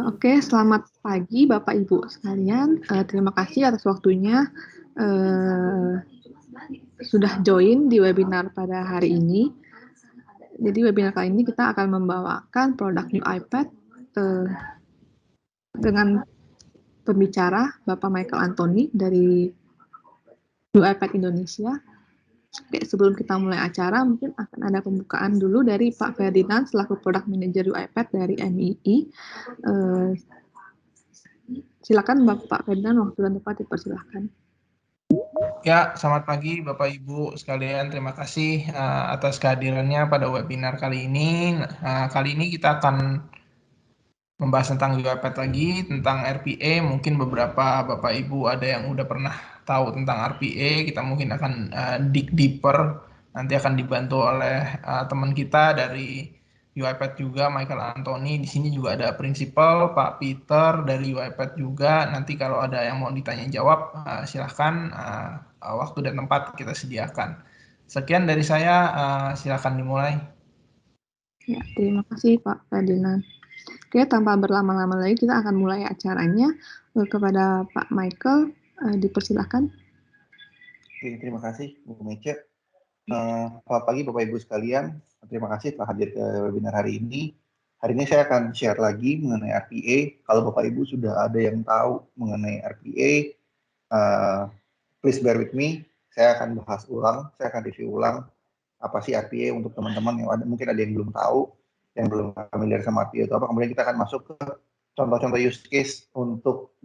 Oke, selamat pagi Bapak Ibu sekalian. Terima kasih atas waktunya sudah join di webinar pada hari ini. Jadi webinar kali ini kita akan membawakan produk new iPad dengan pembicara Bapak Michael Anthony dari new iPad Indonesia. Oke, sebelum kita mulai acara, mungkin akan ada pembukaan dulu dari Pak Ferdinand selaku Product Manager iPad dari MII. Silakan Bapak Ferdinand, waktu dan tempat dipersilahkan. Ya, selamat pagi Bapak Ibu sekalian. Terima kasih atas kehadirannya pada webinar kali ini. Kali ini kita akan membahas tentang iPad lagi, tentang RPA. Mungkin beberapa Bapak Ibu ada yang udah pernah tahu tentang RPA. Kita mungkin akan dig deeper. Nanti akan dibantu oleh teman kita dari UiPath juga, Michael Anthony. Di sini juga ada prinsipal Pak Peter dari UiPath juga. Nanti kalau ada yang mau ditanya jawab, silahkan waktu dan tempat kita sediakan. Sekian dari saya, silahkan dimulai. Ya, terima kasih Pak Ferdinand. Oke, tanpa berlama-lama lagi kita akan mulai acaranya. Kepada Pak Michael, dipersilahkan. Oke, terima kasih Bu Mece. Selamat pagi Bapak Ibu sekalian. Terima kasih telah hadir ke webinar hari ini. Hari ini saya akan share lagi mengenai RPA. Kalau Bapak Ibu sudah ada yang tahu mengenai RPA, please bear with me. Saya akan bahas ulang, saya akan review ulang apa sih RPA untuk teman-teman yang mungkin ada yang belum tahu, yang belum familiar sama RPA itu apa. Kemudian kita akan masuk ke contoh-contoh use case untuk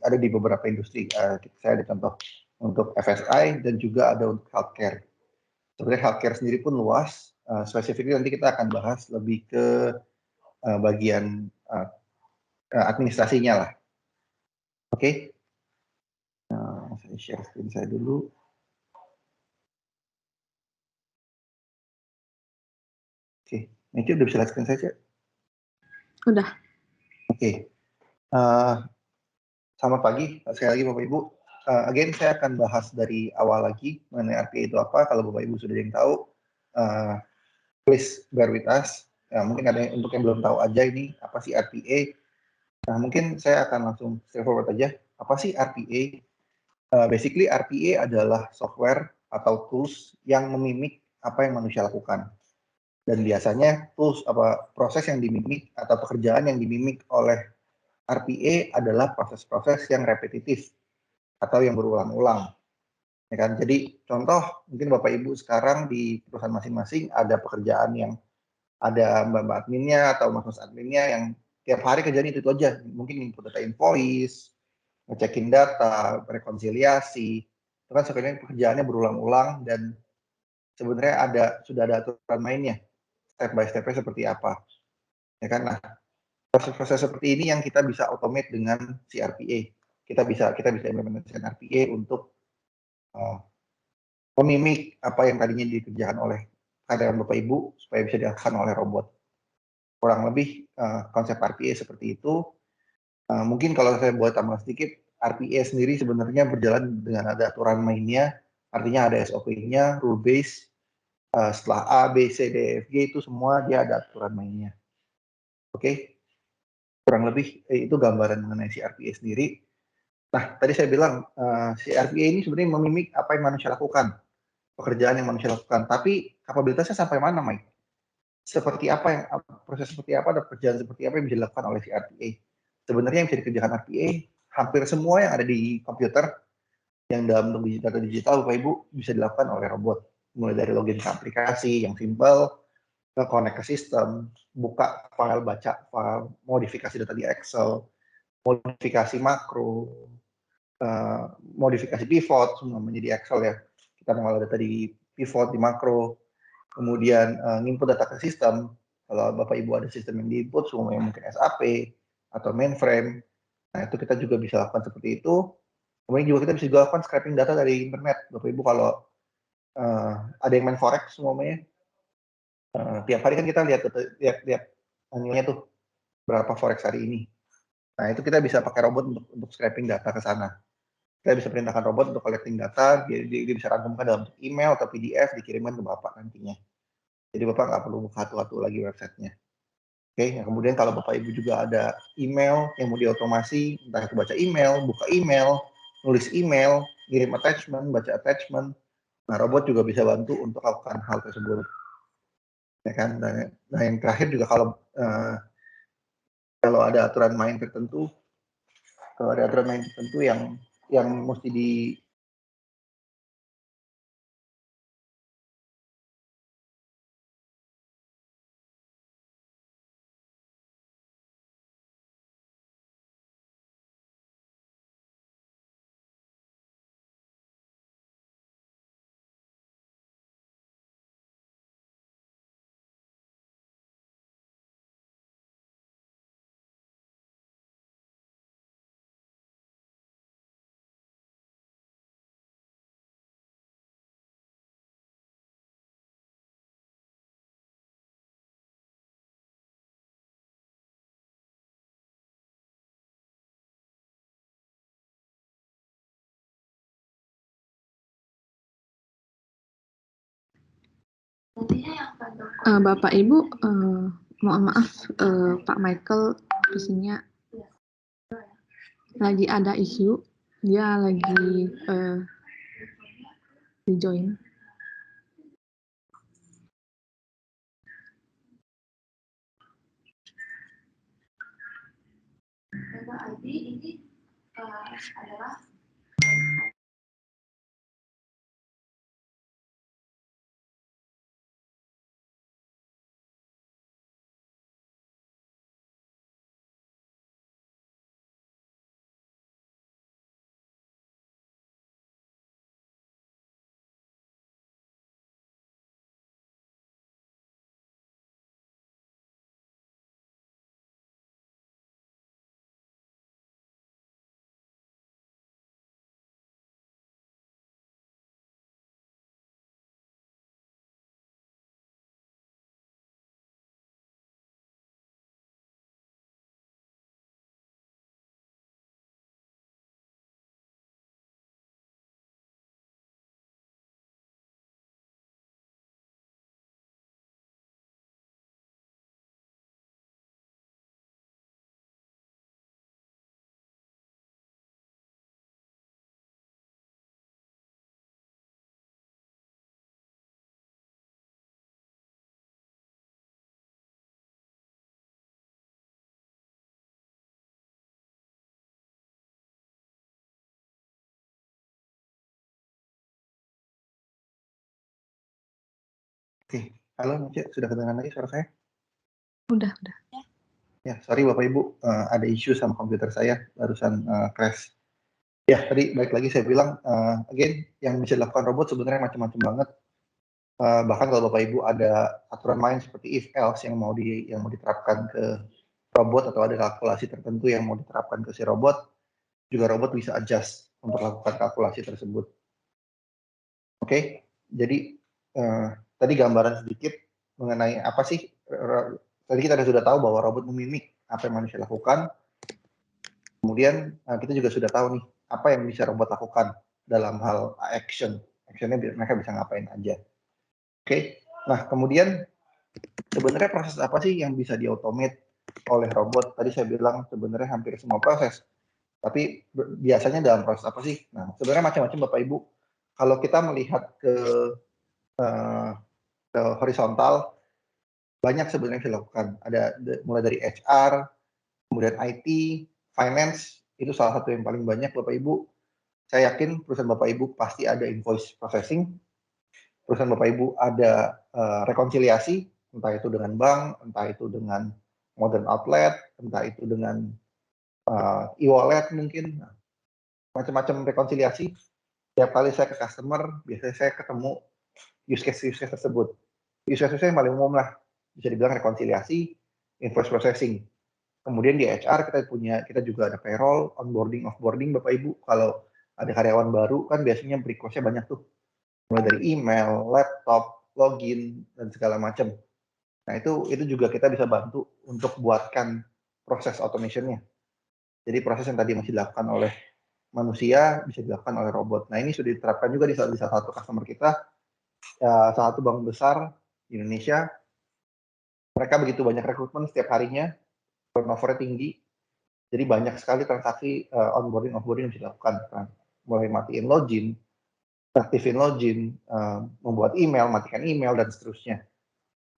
ada di beberapa industri. Saya ada contoh untuk FSI dan juga ada untuk healthcare. Sebenarnya healthcare sendiri pun luas. Spesifiknya nanti kita akan bahas lebih ke bagian administrasinya lah. Oke. Saya share screen saya dulu. Oke, ini udah bisa lihat screen saya, Cek? Udah. Oke. Selamat pagi, sekali lagi Bapak Ibu. Again, saya akan bahas dari awal lagi mengenai RPA itu apa. Kalau Bapak Ibu sudah ada yang tahu, please bear with us. Mungkin ada yang, untuk yang belum tahu aja ini, apa sih RPA. Nah, mungkin saya akan langsung straightforward aja. Apa sih RPA? Basically, RPA adalah software atau tools yang memimik apa yang manusia lakukan. Dan biasanya tools proses yang dimimik atau pekerjaan yang dimimik oleh RPA adalah proses-proses yang repetitif atau yang berulang-ulang. Ya kan? Jadi contoh mungkin Bapak Ibu sekarang di perusahaan masing-masing ada pekerjaan yang ada mbak-mbak adminnya atau mas-mas adminnya yang tiap hari kerjaan itu aja. Mungkin input data invoice, ngecekin data, rekonsiliasi. Itu kan sebenarnya pekerjaannya berulang-ulang dan sebenarnya sudah ada aturan mainnya. Step by step-nya seperti apa. Ya kan? Nah, proses-proses seperti ini yang kita bisa automate dengan si RPA. Kita bisa implementasikan RPA untuk memimik apa yang tadinya dikerjakan oleh karyawan Bapak Ibu supaya bisa dilakukan oleh robot. Kurang lebih konsep RPA seperti itu. Mungkin kalau saya buat tambah sedikit, RPA sendiri sebenarnya berjalan dengan ada aturan mainnya, artinya ada SOP-nya, rule base. Setelah A, B, C, D, F, G itu semua dia ada aturan mainnya. Oke, kurang lebih itu gambaran mengenai si RPA sendiri. Nah, tadi saya bilang si RPA ini sebenarnya memimik apa yang manusia lakukan, pekerjaan yang manusia lakukan. Tapi kapabilitasnya sampai mana, Mike? Proses seperti apa, dan pekerjaan seperti apa yang bisa dilakukan oleh si RPA? Sebenarnya yang bisa dikerjakan RPA, hampir semua yang ada di komputer, yang dalam bentuk data digital, Bapak Ibu, bisa dilakukan oleh robot. Mulai dari login ke aplikasi yang simple, ke connect ke sistem, buka file, baca file, modifikasi data di Excel, modifikasi makro, modifikasi pivot, semua menjadi Excel ya. Kita mengolah data di pivot, di makro, kemudian nginput data ke sistem. Kalau Bapak Ibu ada sistem yang diinput, semua yang mungkin SAP atau mainframe, nah itu kita juga bisa lakukan seperti itu. Kemudian juga kita bisa juga lakukan scraping data dari internet. Bapak Ibu kalau ada yang main forex semuanya, tiap hari kan kita lihat anilnya tuh berapa forex hari ini. Nah itu kita bisa pakai robot untuk scraping data ke sana. Kita bisa perintahkan robot untuk collecting data, dia bisa rangkumkan dalam email atau PDF, dikirimkan ke Bapak nantinya. Jadi Bapak nggak perlu buka satu-satu lagi websitenya. Oke, nah kemudian kalau Bapak Ibu juga ada email yang mau diotomasi, entah itu baca email, buka email, nulis email, kirim attachment, baca attachment, nah robot juga bisa bantu untuk melakukan hal tersebut. Ya kan? Nah yang terakhir juga kalau ada aturan main tertentu, yang mesti di Bapak Ibu, mohon maaf Pak Michael posisinya lagi ada isu, dia lagi di join. ini adalah Oke, halo Cik, sudah kedengaran lagi suara saya? Udah. Ya, sorry Bapak Ibu, ada isu sama komputer saya, barusan crash. Ya, tadi balik lagi saya bilang, again, yang bisa dilakukan robot sebenarnya macam-macam banget. Bahkan kalau Bapak Ibu ada aturan main seperti if else yang mau diterapkan ke robot atau ada kalkulasi tertentu yang mau diterapkan ke si robot, juga robot bisa adjust untuk melakukan kalkulasi tersebut. Oke, jadi tadi gambaran sedikit mengenai apa sih, tadi kita sudah tahu bahwa robot memimik apa yang manusia lakukan, kemudian kita juga sudah tahu nih, apa yang bisa robot lakukan dalam hal actionnya mereka bisa ngapain aja. Oke, nah kemudian sebenarnya proses apa sih yang bisa diautomate oleh robot? Tadi saya bilang sebenarnya hampir semua proses, tapi biasanya dalam proses apa sih? Nah, sebenarnya macam-macam Bapak Ibu. Kalau kita melihat ke horizontal, banyak sebenarnya yang dilakukan. Ada mulai dari HR, kemudian IT, finance, itu salah satu yang paling banyak Bapak Ibu. Saya yakin perusahaan Bapak Ibu pasti ada invoice processing, perusahaan Bapak Ibu ada rekonsiliasi, entah itu dengan bank, entah itu dengan modern outlet, entah itu dengan e-wallet mungkin, macam-macam rekonsiliasi. Setiap kali saya ke customer, biasanya saya ketemu use case tersebut. Use case yang paling umum lah, bisa dibilang rekonsiliasi, invoice processing. Kemudian di HR kita juga ada payroll, onboarding, offboarding Bapak Ibu. Kalau ada karyawan baru kan biasanya request-nya banyak tuh. Mulai dari email, laptop, login, dan segala macam. Nah itu juga kita bisa bantu untuk buatkan proses automation-nya. Jadi proses yang tadi masih dilakukan oleh manusia bisa dilakukan oleh robot. Nah ini sudah diterapkan juga di salah satu customer kita, salah satu bank besar di Indonesia. Mereka begitu banyak rekrutmen setiap harinya, turnover tinggi, jadi banyak sekali transaksi onboarding yang bisa dilakukan, kan? Mulai matiin login, aktifin login, membuat email, matikan email, dan seterusnya.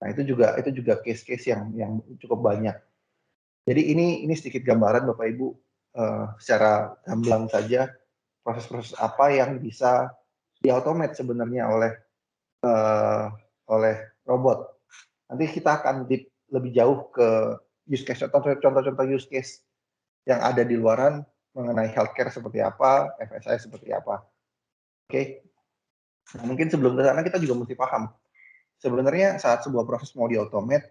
Nah, itu juga case-case yang cukup banyak. Jadi ini sedikit gambaran Bapak Ibu secara gamblang saja proses-proses apa yang bisa diautomate sebenarnya oleh robot. Nanti kita akan deep lebih jauh ke use case, contoh-contoh use case yang ada di luaran mengenai healthcare seperti apa, FSI seperti apa. Oke. Nah, mungkin sebelum ke sana kita juga mesti paham sebenarnya saat sebuah proses mau diautomate,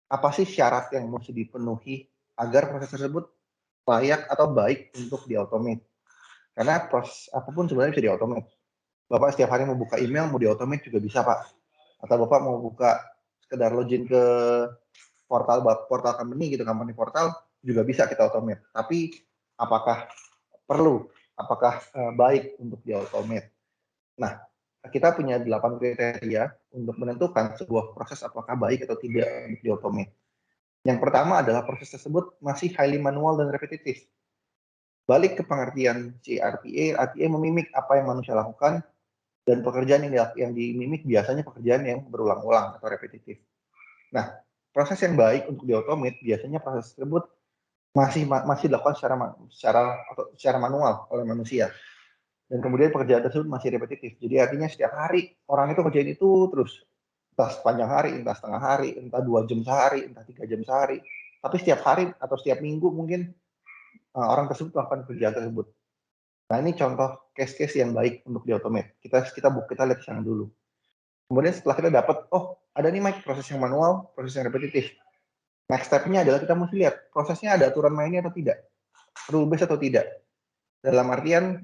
apa sih syarat yang mesti dipenuhi agar proses tersebut layak atau baik untuk diautomate. Karena proses apapun sebenarnya bisa diautomate. Bapak setiap hari mau buka email, mau diautomate juga bisa, Pak. Atau Bapak mau buka sekedar login ke portal company gitu, company portal, juga bisa kita automate. Tapi apakah perlu? Apakah baik untuk diautomate? Nah, kita punya 8 kriteria untuk menentukan sebuah proses apakah baik atau tidak untuk diautomate. Yang pertama adalah proses tersebut masih highly manual dan repetitif. Balik ke pengertian si RPA memimik apa yang manusia lakukan, dan pekerjaan yang dimimik biasanya pekerjaan yang berulang-ulang atau repetitif. Nah, proses yang baik untuk diautomate biasanya proses tersebut masih dilakukan secara manual oleh manusia. Dan kemudian pekerjaan tersebut masih repetitif. Jadi artinya setiap hari orang itu kerjain itu terus. Entah sepanjang hari, entah setengah hari, entah 2 jam sehari, entah 3 jam sehari. Tapi setiap hari atau setiap minggu mungkin orang tersebut melakukan pekerjaan tersebut. Nah, ini contoh case-case yang baik untuk diautomate. Kita lihat sana dulu. Kemudian setelah kita dapat, oh ada nih Mike, proses yang manual, proses yang repetitif. Next step-nya adalah kita mesti lihat prosesnya ada aturan mainnya atau tidak, rule based atau tidak. Dalam artian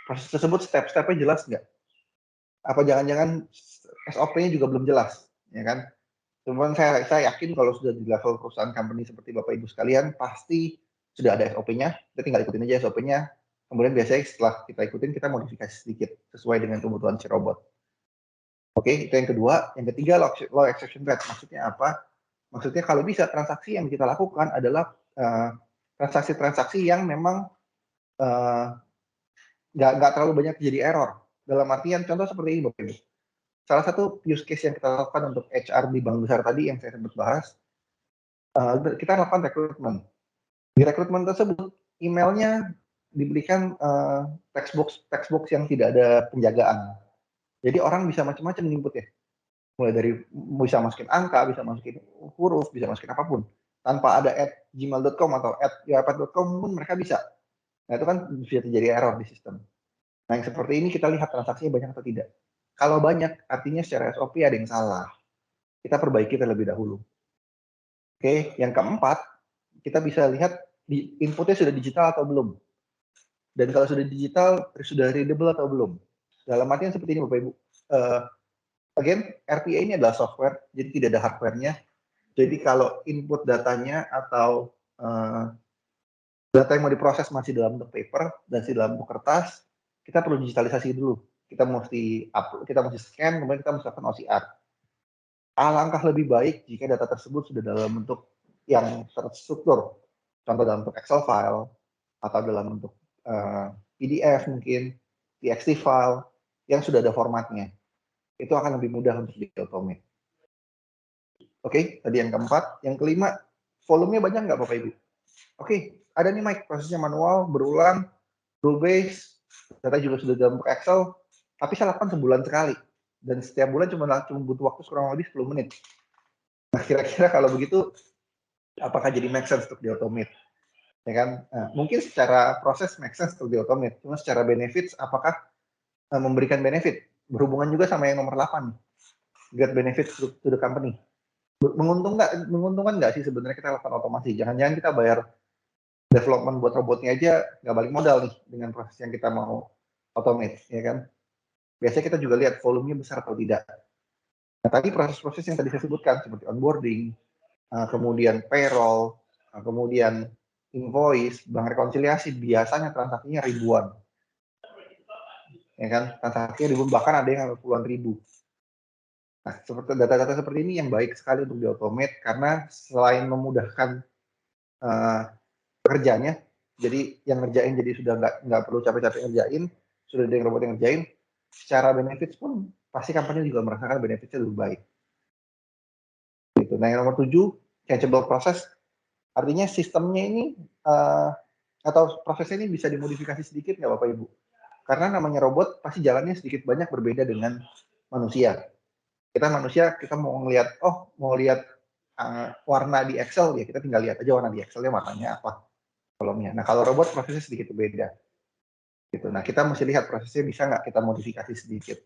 proses tersebut step-stepnya jelas nggak? Apa jangan-jangan SOP-nya juga belum jelas, ya kan? Cuman saya yakin kalau sudah di level perusahaan company seperti Bapak Ibu sekalian, pasti sudah ada SOP-nya, kita tinggal ikutin aja SOP-nya. Kemudian biasanya setelah kita ikutin, kita modifikasi sedikit sesuai dengan kebutuhan si robot. Oke, itu yang kedua. Yang ketiga, low exception rate. Maksudnya apa? Maksudnya kalau bisa transaksi yang kita lakukan adalah transaksi-transaksi yang memang nggak terlalu banyak jadi error. Dalam artian contoh seperti ini Bapak Ibu. Salah satu use case yang kita lakukan untuk HR di bank besar tadi yang saya sempat bahas, kita lakukan rekrutmen. Di rekrutmen tersebut, emailnya diberikan text box yang tidak ada penjagaan. Jadi orang bisa macam-macam input ya. Mulai dari bisa masukin angka, bisa masukin huruf, bisa masukin apapun. Tanpa ada @gmail.com atau @yoipad.com pun mereka bisa. Nah, itu kan bisa terjadi error di sistem. Nah, yang seperti ini kita lihat transaksinya banyak atau tidak. Kalau banyak, artinya secara SOP ada yang salah. Kita perbaiki terlebih dahulu. Oke, yang keempat, kita bisa lihat di inputnya sudah digital atau belum. Dan kalau sudah digital, sudah readable atau belum. Dalam artian seperti ini Bapak Ibu. Again, RPA ini adalah software, jadi tidak ada hardware-nya. Jadi kalau input datanya atau data yang mau diproses masih dalam bentuk paper dan masih dalam bentuk kertas, kita perlu digitalisasi dulu. Kita mesti scan, kemudian kita mesti lakukan OCR. Alangkah lebih baik jika data tersebut sudah dalam bentuk yang terstruktur, contoh dalam bentuk Excel file atau dalam bentuk PDF mungkin, TXT file yang sudah ada formatnya. Itu akan lebih mudah untuk di-automate. Oke, tadi yang keempat. Yang kelima, volumenya banyak nggak Bapak Ibu? Oke, ada nih Mike, prosesnya manual, berulang, rule base, data juga sudah dalam bentuk Excel, tapi saya lakukan sebulan sekali. Dan setiap bulan cuma butuh waktu kurang lebih 10 menit. Nah, kira-kira kalau begitu, apakah jadi make sense untuk di-automate? Ya kan? Nah, mungkin secara proses make sense untuk di-automate, cuma secara benefits, apakah memberikan benefit? Berhubungan juga sama yang nomor 8, get benefit to the company. Menguntungkan nggak sih sebenarnya kita lakukan otomasi? Jangan-jangan kita bayar development buat robotnya aja nggak balik modal nih dengan proses yang kita mau automate, ya kan? Biasanya kita juga lihat volumenya besar atau tidak. Nah, tadi proses-proses yang tadi saya sebutkan seperti onboarding, kemudian payroll, kemudian invoice, bank rekonsiliasi, biasanya transaksinya ribuan. Ya kan? Transaksinya ribuan, bahkan ada yang puluhan ribu. Nah, seperti data-data seperti ini yang baik sekali untuk di-automate karena selain memudahkan pekerjaannya, jadi yang ngerjain jadi sudah nggak perlu capek-capek ngerjain, sudah ada yang robot yang ngerjain, secara benefits pun pasti company juga merasakan benefitsnya lebih baik. Gitu. Nah, yang nomor 7, changeable process, artinya sistemnya ini atau prosesnya ini bisa dimodifikasi sedikit nggak Bapak Ibu? Karena namanya robot pasti jalannya sedikit banyak berbeda dengan manusia. Kita manusia, kita mau ngelihat, mau lihat warna di Excel, ya kita tinggal lihat aja warna di Excel-nya warnanya apa kolomnya. Nah, kalau robot prosesnya sedikit berbeda. Gitu. Nah, kita mesti lihat prosesnya bisa nggak kita modifikasi sedikit.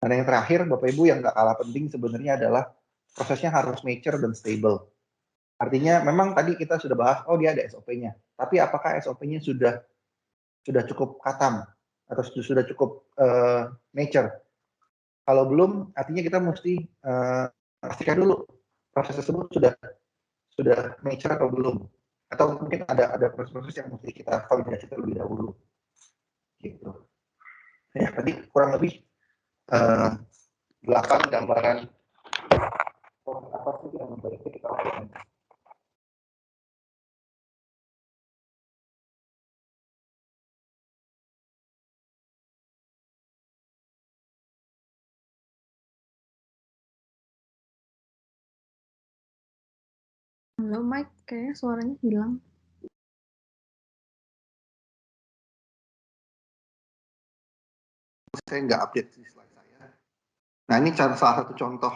Dan yang terakhir, Bapak Ibu, yang nggak kalah penting sebenarnya adalah prosesnya harus mature dan stable. Artinya memang tadi kita sudah bahas, dia ada SOP-nya. Tapi apakah SOP-nya sudah cukup katam atau sudah cukup mature? Kalau belum, artinya kita mesti pastikan dulu proses tersebut sudah mature atau belum. Atau mungkin ada proses-proses yang mesti kita validasi terlebih dahulu. Gitu. Ya, tadi kurang lebih 8 gambaran apa sih yang baiknya kita lakukan. Halo Mike, kayaknya suaranya hilang. Saya nggak update di slide saya. Nah, ini salah satu contoh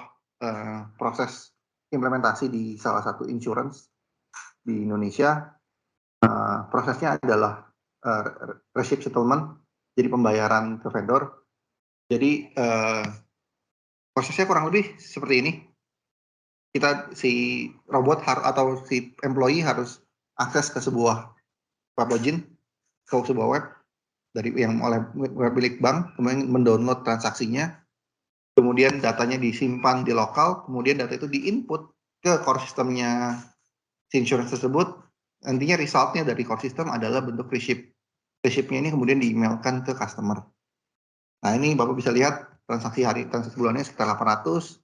proses implementasi di salah satu insurance di Indonesia. Prosesnya adalah receipt settlement, jadi pembayaran ke vendor. Jadi prosesnya kurang lebih seperti ini. Si robot atau si employee harus akses ke sebuah web login, ke sebuah web dari yang oleh web milik bank, kemudian mendownload transaksinya, kemudian datanya disimpan di lokal, kemudian data itu diinput ke core sistemnya si insurance tersebut. Nantinya resultnya dari core system adalah bentuk receipt. Receipt-nya ini kemudian di-emailkan ke customer. Nah, ini Bapak bisa lihat transaksi bulannya sekitar 800.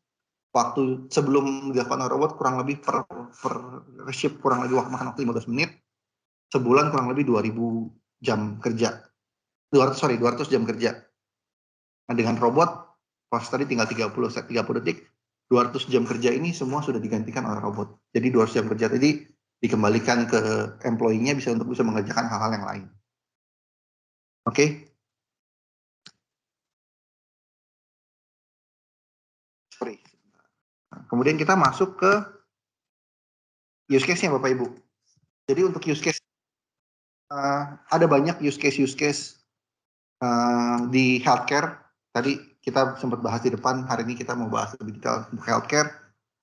Waktu sebelum dilakukan robot kurang lebih per receipt kurang lebih makan waktu 15 menit. Sebulan kurang lebih 2000 jam kerja. 200 jam kerja. Nah, dengan robot proses tadi tinggal 30 detik, 200 jam kerja ini semua sudah digantikan oleh robot. Jadi 200 jam kerja tadi dikembalikan ke employee-nya bisa mengerjakan hal-hal yang lain. Oke. Kemudian kita masuk ke use case-nya Bapak Ibu. Jadi untuk use case ada banyak use case di healthcare. Tadi kita sempat bahas di depan, hari ini kita mau bahas lebih detail untuk healthcare.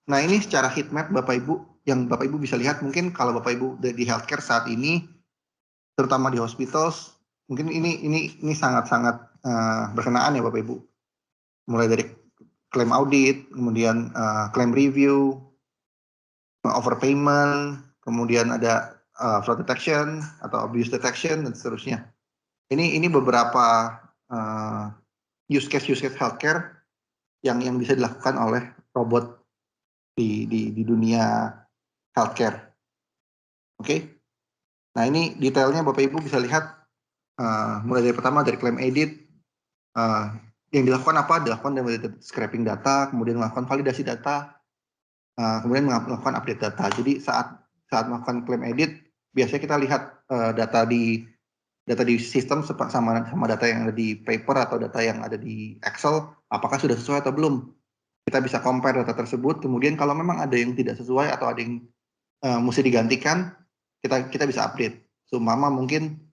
Nah, ini secara heat map Bapak Ibu, yang Bapak Ibu bisa lihat, mungkin kalau Bapak Ibu di healthcare saat ini, terutama di hospitals, mungkin ini sangat-sangat berkenaan ya Bapak Ibu. Mulai dari claim audit, kemudian claim review, overpayment, kemudian ada fraud detection atau abuse detection dan seterusnya. Ini beberapa use case healthcare yang bisa dilakukan oleh robot di dunia healthcare. Oke. Nah, ini detailnya Bapak Ibu bisa lihat mulai dari pertama dari claim edit, yang dilakukan apa? Dilakukan dari scraping data, kemudian melakukan validasi data, kemudian melakukan update data. Jadi saat melakukan claim edit, biasanya kita lihat data di sistem sama data yang ada di paper atau data yang ada di Excel, apakah sudah sesuai atau belum. Kita bisa compare data tersebut, kemudian kalau memang ada yang tidak sesuai atau ada yang mesti digantikan, kita bisa update. Seumpama mungkin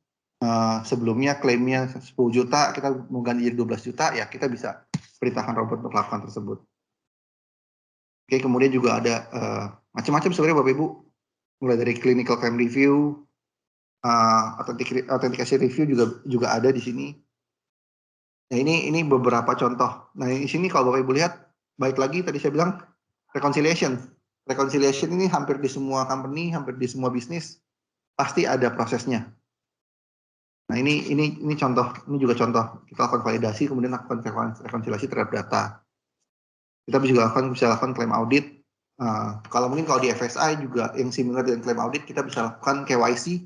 sebelumnya klaimnya 10 juta, kita mau ganti jadi 12 juta, ya kita bisa perintahkan robot untuk melakukan tersebut. Oke, kemudian juga ada macam-macam sebenarnya Bapak Ibu, mulai dari clinical claim review, authentication review juga ada di sini. Nah, ini beberapa contoh. Nah, di sini kalau Bapak Ibu lihat, baik lagi tadi saya bilang reconciliation. Reconciliation ini hampir di semua company, hampir di semua bisnis pasti ada prosesnya. Nah, ini contoh, ini juga contoh. Kita lakukan validasi, kemudian lakukan rekonsiliasi terhadap data. Kita juga bisa lakukan claim audit. Kalau di FSI juga yang similar dengan claim audit, kita bisa lakukan KYC,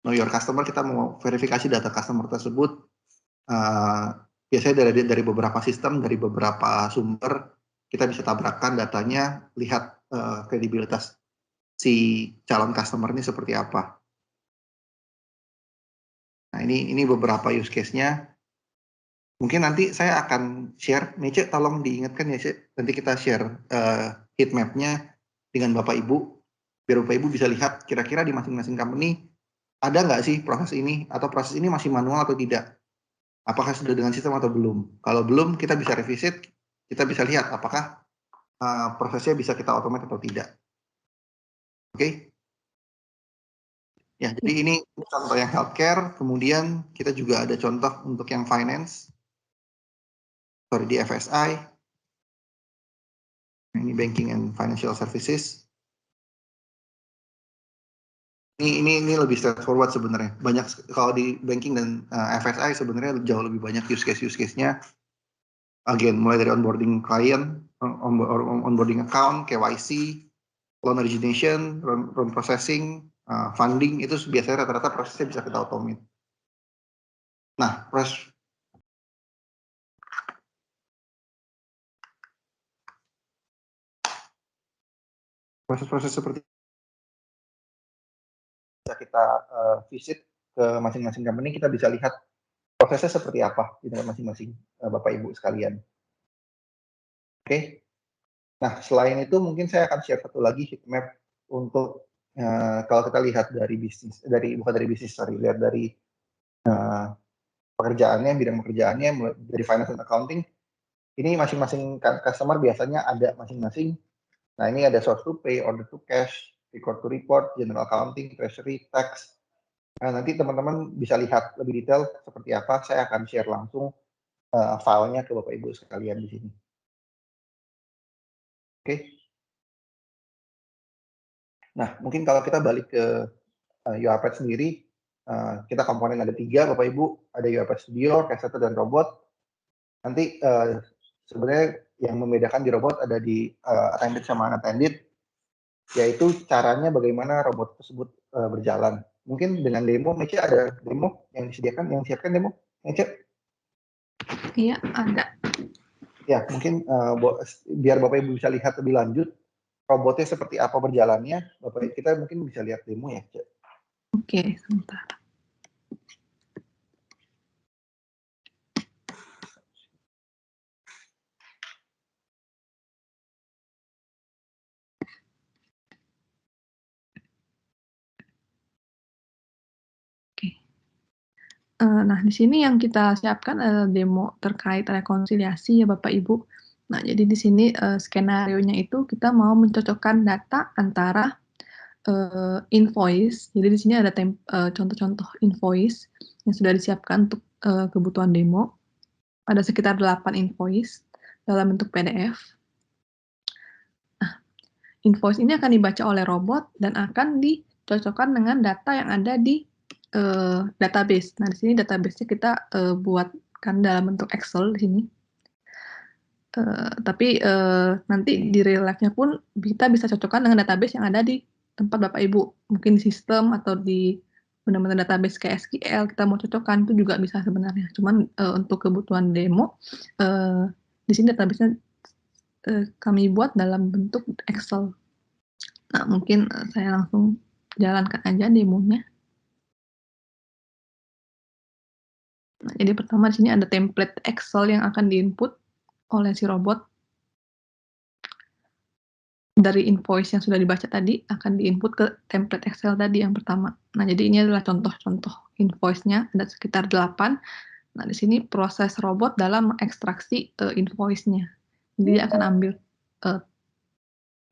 know your customer. Kita mau verifikasi data customer tersebut. Biasanya dari beberapa sistem, dari beberapa sumber, kita bisa tabrakkan datanya, lihat kredibilitas si calon customer ini seperti apa. Nah, ini beberapa use case-nya. Mungkin nanti saya akan share, Nece tolong diingatkan ya, Cek. Nanti kita share heat map-nya dengan Bapak Ibu, biar Bapak Ibu bisa lihat kira-kira di masing-masing company ada nggak sih proses ini, atau proses ini masih manual atau tidak. Apakah sudah dengan sistem atau belum. Kalau belum, kita bisa revisit, kita bisa lihat apakah prosesnya bisa kita automate atau tidak. Oke? Ya, jadi ini contoh yang healthcare, kemudian kita juga ada contoh untuk yang finance, di FSI. Ini banking and financial services. Ini lebih straightforward sebenarnya. Banyak kalau di banking dan FSI sebenarnya jauh lebih banyak use case-nya. Again, mulai dari onboarding client, onboarding account, KYC, loan origination, loan processing, funding, itu biasanya rata-rata prosesnya bisa kita automate. Nah, proses-proses seperti bisa kita visit ke masing-masing company, kita bisa lihat prosesnya seperti apa di tempat masing-masing Bapak Ibu sekalian. Oke. Nah, selain itu mungkin saya akan share satu lagi heat map untuk kalau kita lihat dari bisnis, lihat dari pekerjaannya, bidang pekerjaannya, dari finance dan accounting. Ini masing-masing customer biasanya ada masing-masing. Nah, ini ada source to pay, order to cash, record to report, general accounting, treasury, tax. Nah, nanti teman-teman bisa lihat lebih detail seperti apa. Saya akan share langsung filenya ke Bapak Ibu sekalian di sini. Oke. Nah, mungkin kalau kita balik ke UiPath sendiri, kita komponen ada 3, Bapak Ibu. Ada UiPath Studio, Casetter, dan Robot. Nanti sebenarnya yang membedakan di robot ada di attended sama unattended, yaitu caranya bagaimana robot tersebut berjalan. Mungkin dengan demo, Mece ada demo yang disediakan, yang siapkan demo, Mece? Iya, ada. Ya, mungkin biar Bapak Ibu bisa lihat lebih lanjut, robotnya seperti apa berjalannya, Bapak kita mungkin bisa lihat demo ya, Cek. Oke, sebentar. Nah, di sini yang kita siapkan adalah demo terkait rekonsiliasi ya Bapak Ibu. Nah, jadi di sini skenario-nya itu kita mau mencocokkan data antara invoice. Jadi di sini ada contoh-contoh invoice yang sudah disiapkan untuk kebutuhan demo. Ada sekitar 8 invoice dalam bentuk PDF. Nah, invoice ini akan dibaca oleh robot dan akan dicocokkan dengan data yang ada di database. Nah, di sini database-nya kita buatkan dalam bentuk Excel di sini. Tapi nanti di real life-nya pun kita bisa cocokkan dengan database yang ada di tempat Bapak Ibu. Mungkin di sistem atau di benar-benar database kayak SQL, kita mau cocokkan itu juga bisa sebenarnya. Cuman untuk kebutuhan demo, di sini database-nya kami buat dalam bentuk Excel. Nah, mungkin saya langsung jalankan aja demonya. Nah, jadi pertama di sini ada template Excel yang akan diinput oleh si robot. Dari invoice yang sudah dibaca tadi akan diinput ke template Excel tadi yang pertama. Nah, jadi ini adalah contoh-contoh invoice-nya, ada sekitar 8. Nah, di sini proses robot dalam ekstraksi invoice-nya. Jadi dia akan ambil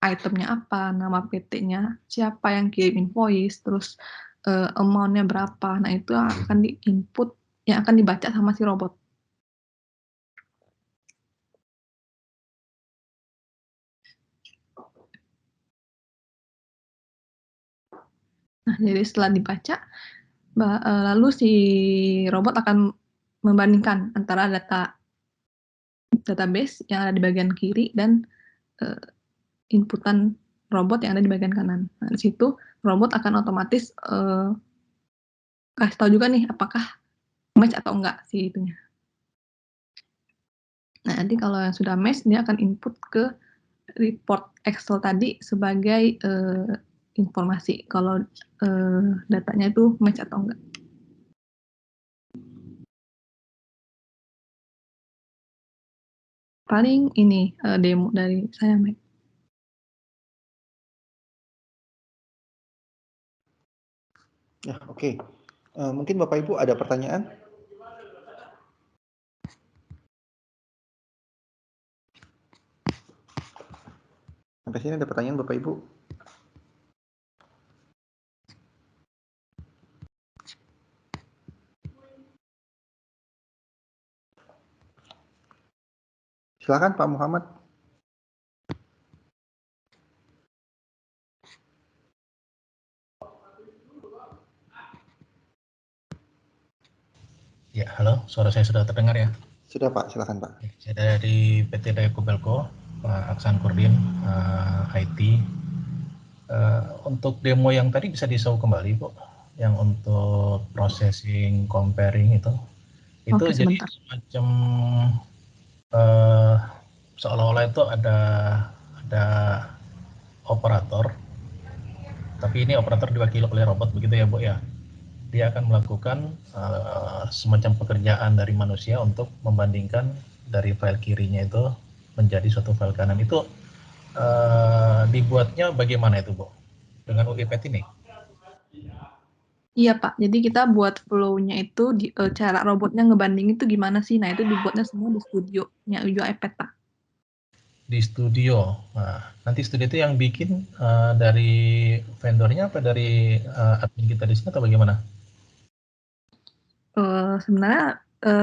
itemnya apa, nama PT-nya, siapa yang kirim invoice, terus amount-nya berapa. Nah, itu akan di-input, yang akan dibaca sama si robot. Nah, jadi setelah dibaca, lalu si robot akan membandingkan antara data database yang ada di bagian kiri dan inputan robot yang ada di bagian kanan. Nah, di situ robot akan otomatis kasih tahu juga nih apakah match atau enggak si itunya. Nah, nanti kalau yang sudah match, dia akan input ke report Excel tadi sebagai informasi kalau datanya itu match atau enggak. Paling ini demo dari saya, Mike. Ya, oke. Mungkin Bapak Ibu ada pertanyaan? Sampai sini ada pertanyaan Bapak Ibu? Silakan Pak Muhammad. Ya, halo, suara saya sudah terdengar ya? Sudah Pak, silakan Pak. Saya dari PT Dayako Belco, Pak Aksan Kurdin, IT. Untuk demo yang tadi bisa di-show kembali, Bu, yang untuk processing, comparing itu Oke, jadi sebentar. semacam seolah-olah itu ada operator, tapi ini operator diwakili oleh robot begitu ya, Bu ya? Dia akan melakukan semacam pekerjaan dari manusia untuk membandingkan dari file kirinya itu menjadi suatu file kanan. Itu dibuatnya bagaimana itu, Bu? Dengan UiPath ini? Iya, Pak. Jadi kita buat flow-nya itu, cara robotnya ngebanding itu gimana sih? Nah, itu dibuatnya semua di studionya UiPath, Pak. Di studio. Nah, nanti studio itu yang bikin dari vendornya apa dari admin kita di sini atau bagaimana? Sebenarnya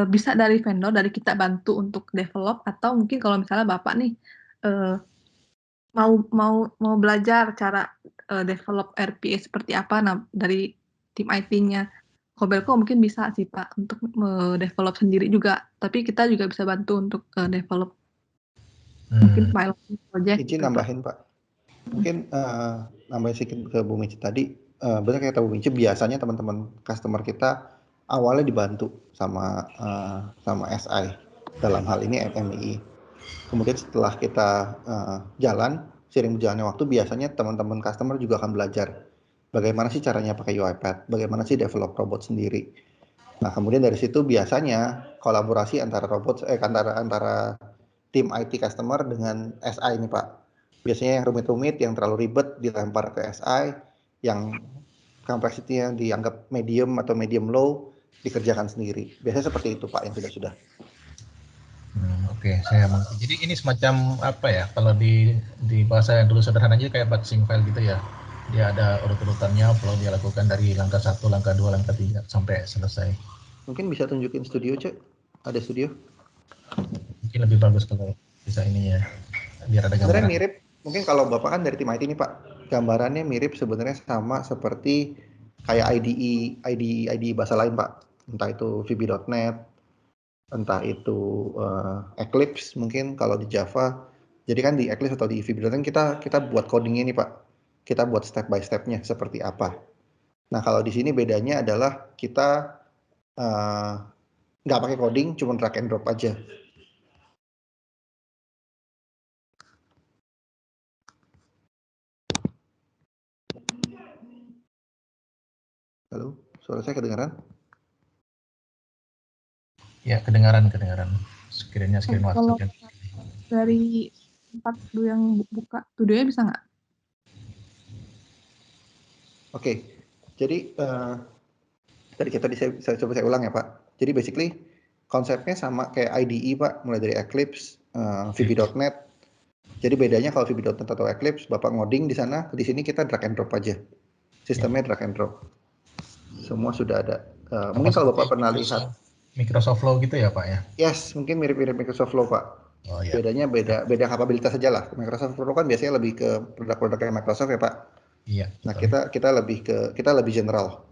bisa dari vendor, dari kita bantu untuk develop, atau mungkin kalau misalnya Bapak nih mau belajar cara develop RPA seperti apa, nah dari tim IT-nya Kobelco mungkin bisa sih Pak untuk develop sendiri juga, tapi kita juga bisa bantu untuk develop mungkin pilot project. Izin gitu, nambahin Pak. Mungkin nambahin sedikit ke Bu Mici tadi. Benar kata Bu Mici, biasanya teman-teman customer kita awalnya dibantu sama SI, dalam hal ini MMI. Kemudian setelah kita jalan, sering berjalannya waktu, biasanya teman-teman customer juga akan belajar bagaimana sih caranya pakai UiPath, bagaimana sih develop robot sendiri. Nah, kemudian dari situ biasanya kolaborasi antara antara tim IT customer dengan SI ini Pak. Biasanya yang rumit-rumit, yang terlalu ribet dilempar ke SI, yang complexity-nya dianggap medium atau medium low dikerjakan sendiri. Biasanya seperti itu Pak yang sudah-sudah. Oke, saya mengerti. Jadi ini semacam apa ya? Kalau di bahasa yang dulu sederhana aja kayak batching file gitu ya. Dia ada urut-urutannya, kalau dia lakukan dari langkah 1, langkah 2, langkah 3 sampai selesai. Mungkin bisa tunjukin studio, Cek? Ada studio? Mungkin lebih bagus kalau bisa ini ya, biar ada Sebenarnya gambaran. mirip, mungkin kalau Bapak kan dari tim IT ini Pak, gambarannya mirip sebenarnya sama seperti kayak IDE bahasa lain Pak. Entah itu VB.NET, entah itu Eclipse mungkin kalau di Java. Jadi kan di Eclipse atau di VB.NET kita buat codingnya nih Pak. Kita buat step by step-nya seperti apa. Nah kalau di sini bedanya adalah kita nggak pakai coding, cuma drag and drop aja. Halo, suara saya kedengaran? Ya, kedengaran. Screen-nya screen Kalau WhatsApp. dari tempat dulu yang buka studionya bisa nggak? Oke, jadi tadi saya coba saya ulang ya Pak. Jadi basically konsepnya sama kayak IDE Pak, mulai dari Eclipse, VB.NET. Jadi bedanya kalau VB.NET atau Eclipse, Bapak ngoding di sana, di sini kita drag and drop aja. Sistemnya drag and drop. Semua sudah ada. Mungkin kalau Bapak pernah lihat Microsoft Flow gitu ya Pak ya? Yes, mungkin mirip-mirip Microsoft Flow Pak. Oh iya. Bedanya beda kapabilitas saja lah. Microsoft Flow kan biasanya lebih ke produk-produknya Microsoft ya Pak. Iya. Nah kita lebih general.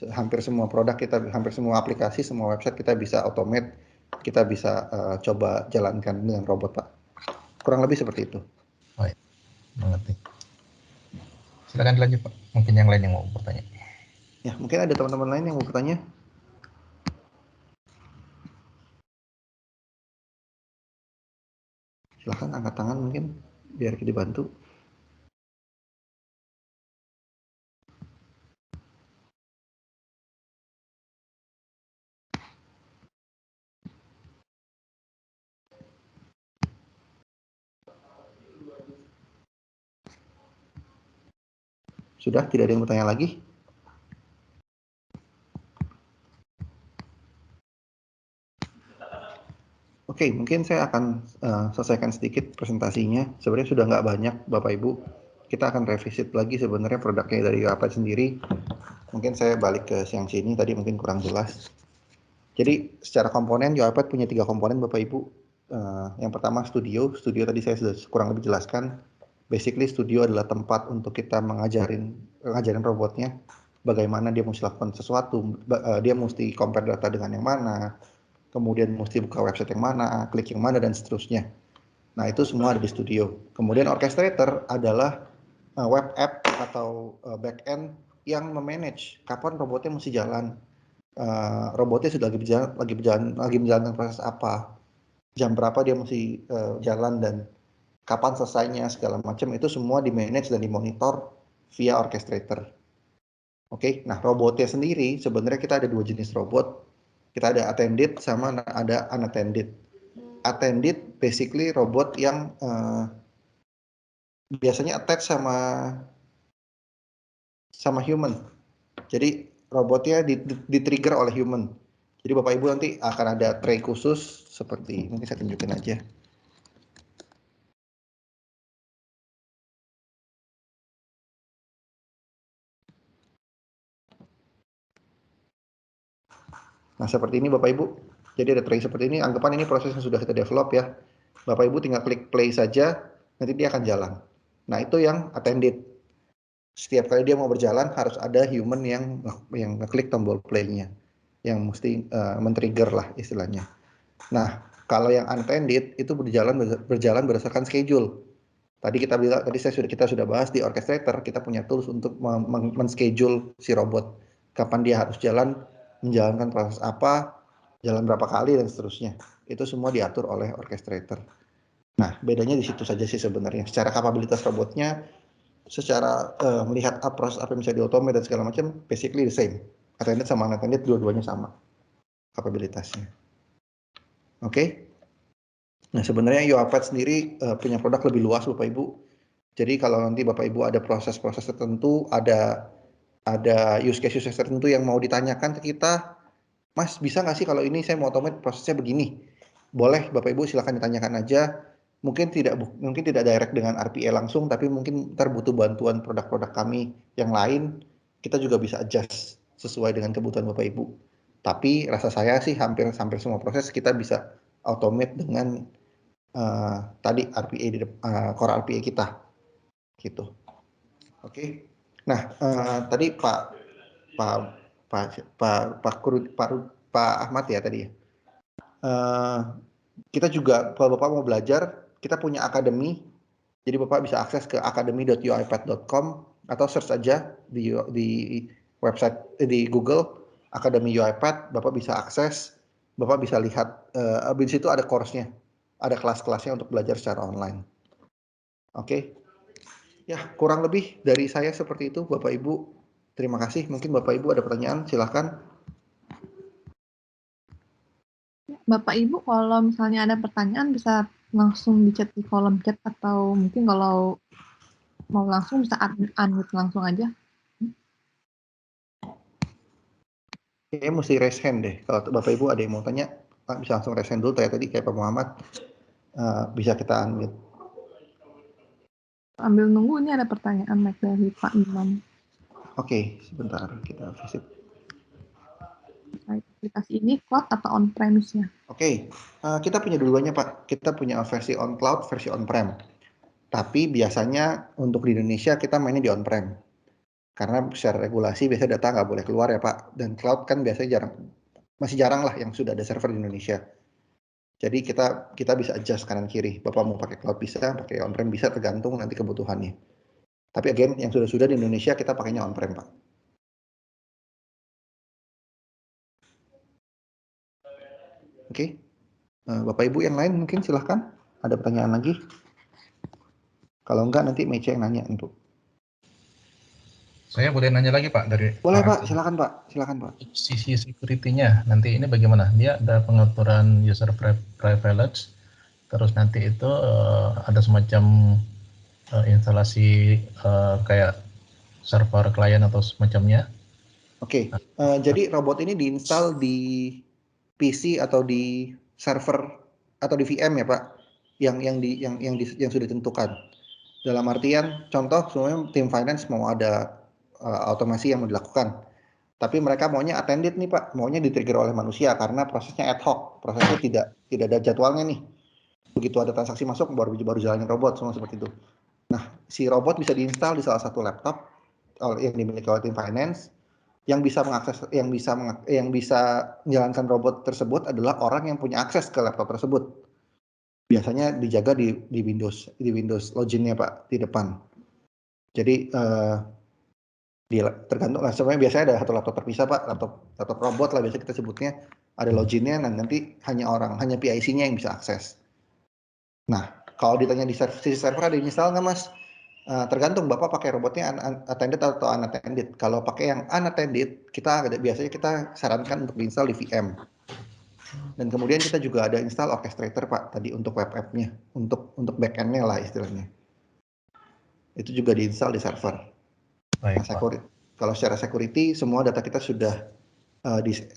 Hampir semua produk kita, hampir semua aplikasi, semua website kita bisa automate kita bisa coba jalankan dengan robot, Pak. Kurang lebih seperti itu. Baik, mengerti. Silakan dilanjut, Pak. Mungkin yang lain yang mau bertanya. Ya, mungkin ada teman-teman lain yang mau bertanya. Silahkan angkat tangan mungkin biar kita dibantu. Sudah, tidak ada yang bertanya lagi? Oke, mungkin saya akan selesaikan sedikit presentasinya. Sebenarnya sudah nggak banyak, Bapak Ibu. Kita akan revisit lagi sebenarnya produknya dari UiPath sendiri. Mungkin saya balik ke siang sini, tadi mungkin kurang jelas. Jadi secara komponen, UiPath punya 3 komponen, Bapak Ibu. Yang pertama Studio. Studio tadi saya sudah kurang lebih jelaskan. Basically Studio adalah tempat untuk kita ngajarin robotnya. Bagaimana dia mesti lakukan sesuatu, dia mesti compare data dengan yang mana, kemudian mesti buka website yang mana, klik yang mana, dan seterusnya. Nah, itu semua ada di Studio. Kemudian Orchestrator adalah web app atau back-end yang memanage kapan robotnya mesti jalan. Robotnya sudah lagi menjalankan proses apa, jam berapa dia mesti jalan, dan kapan selesainya, segala macam. Itu semua di-manage dan dimonitor via Orchestrator. Oke, nah robotnya sendiri sebenarnya kita ada 2 jenis robot. Kita ada attended sama ada unattended. Attended basically robot yang biasanya attach sama human. Jadi robotnya di-trigger oleh human. Jadi Bapak Ibu nanti akan ada tray khusus seperti, mungkin saya tunjukin aja. Nah, seperti ini Bapak Ibu. Jadi ada tray seperti ini, anggapan ini proses yang sudah kita develop ya. Bapak Ibu tinggal klik play saja, nanti dia akan jalan. Nah, itu yang attended. Setiap kali dia mau berjalan harus ada human yang ngeklik tombol play-nya, yang mesti men-trigger lah istilahnya. Nah, kalau yang unattended itu berjalan berdasarkan schedule. Tadi kita sudah bahas di Orchestrator, kita punya tools untuk men-schedule si robot. Kapan dia harus jalan, menjalankan proses apa, jalan berapa kali, dan seterusnya. Itu semua diatur oleh Orchestrator. Nah, bedanya di situ saja sih sebenarnya. Secara kapabilitas robotnya, secara melihat proses apa yang bisa diautomate dan segala macam, basically the same. Attended sama unattended dua-duanya sama kapabilitasnya. Oke. Nah, sebenarnya UiPath sendiri punya produk lebih luas Bapak Ibu. Jadi kalau nanti Bapak Ibu ada proses-proses tertentu, ada use case tertentu yang mau ditanyakan ke kita, Mas bisa nggak sih kalau ini saya mau automate prosesnya begini? Boleh Bapak Ibu silakan ditanyakan aja. Mungkin tidak direct dengan RPA langsung, tapi mungkin ntar butuh bantuan produk-produk kami yang lain, kita juga bisa adjust sesuai dengan kebutuhan Bapak Ibu. Tapi rasa saya sih hampir semua proses kita bisa automate dengan tadi RPA core RPA kita, gitu. Oke. Nah, tadi Pak Ahmad ya tadi ya. Kita juga kalau Bapak mau belajar, kita punya akademi. Jadi Bapak bisa akses ke academy.uipath.com atau search aja di website di Google Akademi UiPath. Bapak bisa akses, Bapak bisa lihat di situ ada course-nya, ada kelas-kelasnya untuk belajar secara online. Oke. Ya, kurang lebih dari saya seperti itu Bapak Ibu. Terima kasih. Mungkin Bapak Ibu ada pertanyaan, silahkan. Bapak Ibu kalau misalnya ada pertanyaan bisa langsung di chat di kolom chat, atau mungkin kalau mau langsung bisa unmute langsung aja. Kayaknya mesti raise hand deh. Kalau Bapak Ibu ada yang mau tanya, Pak bisa langsung raise hand dulu. Tadi kayak Pak Muhammad, bisa kita unmute. Ambil nunggu, ini ada pertanyaan Mike dari Pak Imam. Oke, sebentar kita visit. Aplikasi ini cloud atau on-premise-nya? Oke, kita punya dua-duanya Pak. Kita punya versi on cloud, versi on-prem. Tapi biasanya untuk di Indonesia kita mainnya di on-prem. Karena secara regulasi biasanya data nggak boleh keluar ya Pak. Dan cloud kan biasanya masih jarang lah yang sudah ada server di Indonesia. Jadi kita bisa adjust kanan kiri. Bapak mau pakai cloud bisa, pakai on-prem bisa, tergantung nanti kebutuhannya. Tapi again, yang sudah di Indonesia kita pakainya on-prem, Pak. Oke. Bapak Ibu yang lain mungkin silahkan. Ada pertanyaan lagi? Kalau enggak nanti Mecha yang nanya untuk. Saya boleh nanya lagi Pak dari Boleh Pak, silakan Pak. Silakan Pak. Sisi security-nya nanti ini bagaimana? Dia ada pengaturan user privilege, terus nanti itu ada semacam instalasi kayak server klien atau semacamnya. Oke. Jadi robot ini diinstal di PC atau di server atau di VM ya Pak, yang sudah ditentukan. Dalam artian, contoh semuanya tim finance mau ada otomasi yang mau dilakukan, tapi mereka maunya attended nih Pak, maunya di-trigger oleh manusia karena prosesnya ad hoc, prosesnya tidak ada jadwalnya nih. Begitu ada transaksi masuk baru jalanin robot, semua seperti itu. Nah, si robot bisa diinstal di salah satu laptop yang dimiliki oleh tim finance. Yang bisa menjalankan robot tersebut adalah orang yang punya akses ke laptop tersebut. Biasanya dijaga di Windows login-nya Pak, di depan. Jadi tergantung lah, sebenarnya biasanya ada satu laptop terpisah Pak, laptop robot lah biasa kita sebutnya, ada login-nya, dan nanti hanya PIC-nya yang bisa akses. Nah, kalau ditanya di sisi server ada install nggak Mas? Tergantung Bapak pakai robotnya attended atau unattended. Kalau pakai yang unattended, biasanya kita sarankan untuk diinstal di VM. Dan kemudian kita juga ada install orchestrator Pak, tadi untuk web app-nya, untuk back-end-nya lah istilahnya. Itu juga diinstal di server. Baik, Nah, kalau secara security, semua data kita sudah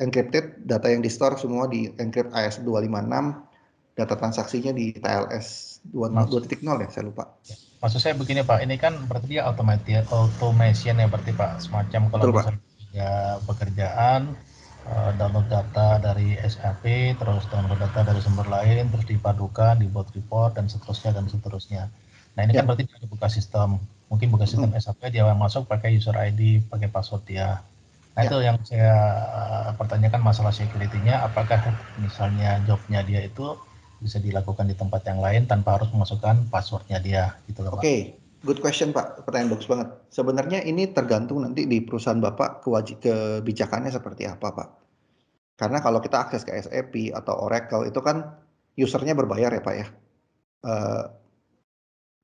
encrypted, data yang di-store semua di encrypt AES-256, data transaksinya di TLS 2.0 ya, saya lupa. Maksud saya begini Pak, ini kan berarti dia automation ya berarti Pak, semacam kalau Betul, misalnya ada pekerjaan, download data dari SAP, terus download data dari sumber lain, terus dipadukan, dibuat report, dan seterusnya. Nah ini kan berarti dia buka sistem, mungkin buka sistem SAP, dia masuk pakai user ID, pakai password dia. Nah itu yang saya pertanyakan masalah security-nya, apakah misalnya jobnya dia itu bisa dilakukan di tempat yang lain tanpa harus memasukkan passwordnya dia, gitu loh Pak. Oke, good question Pak, pertanyaan bagus banget. Sebenarnya ini tergantung nanti di perusahaan Bapak kebijakannya seperti apa Pak. Karena kalau kita akses ke SAP atau Oracle itu kan usernya berbayar ya Pak ya.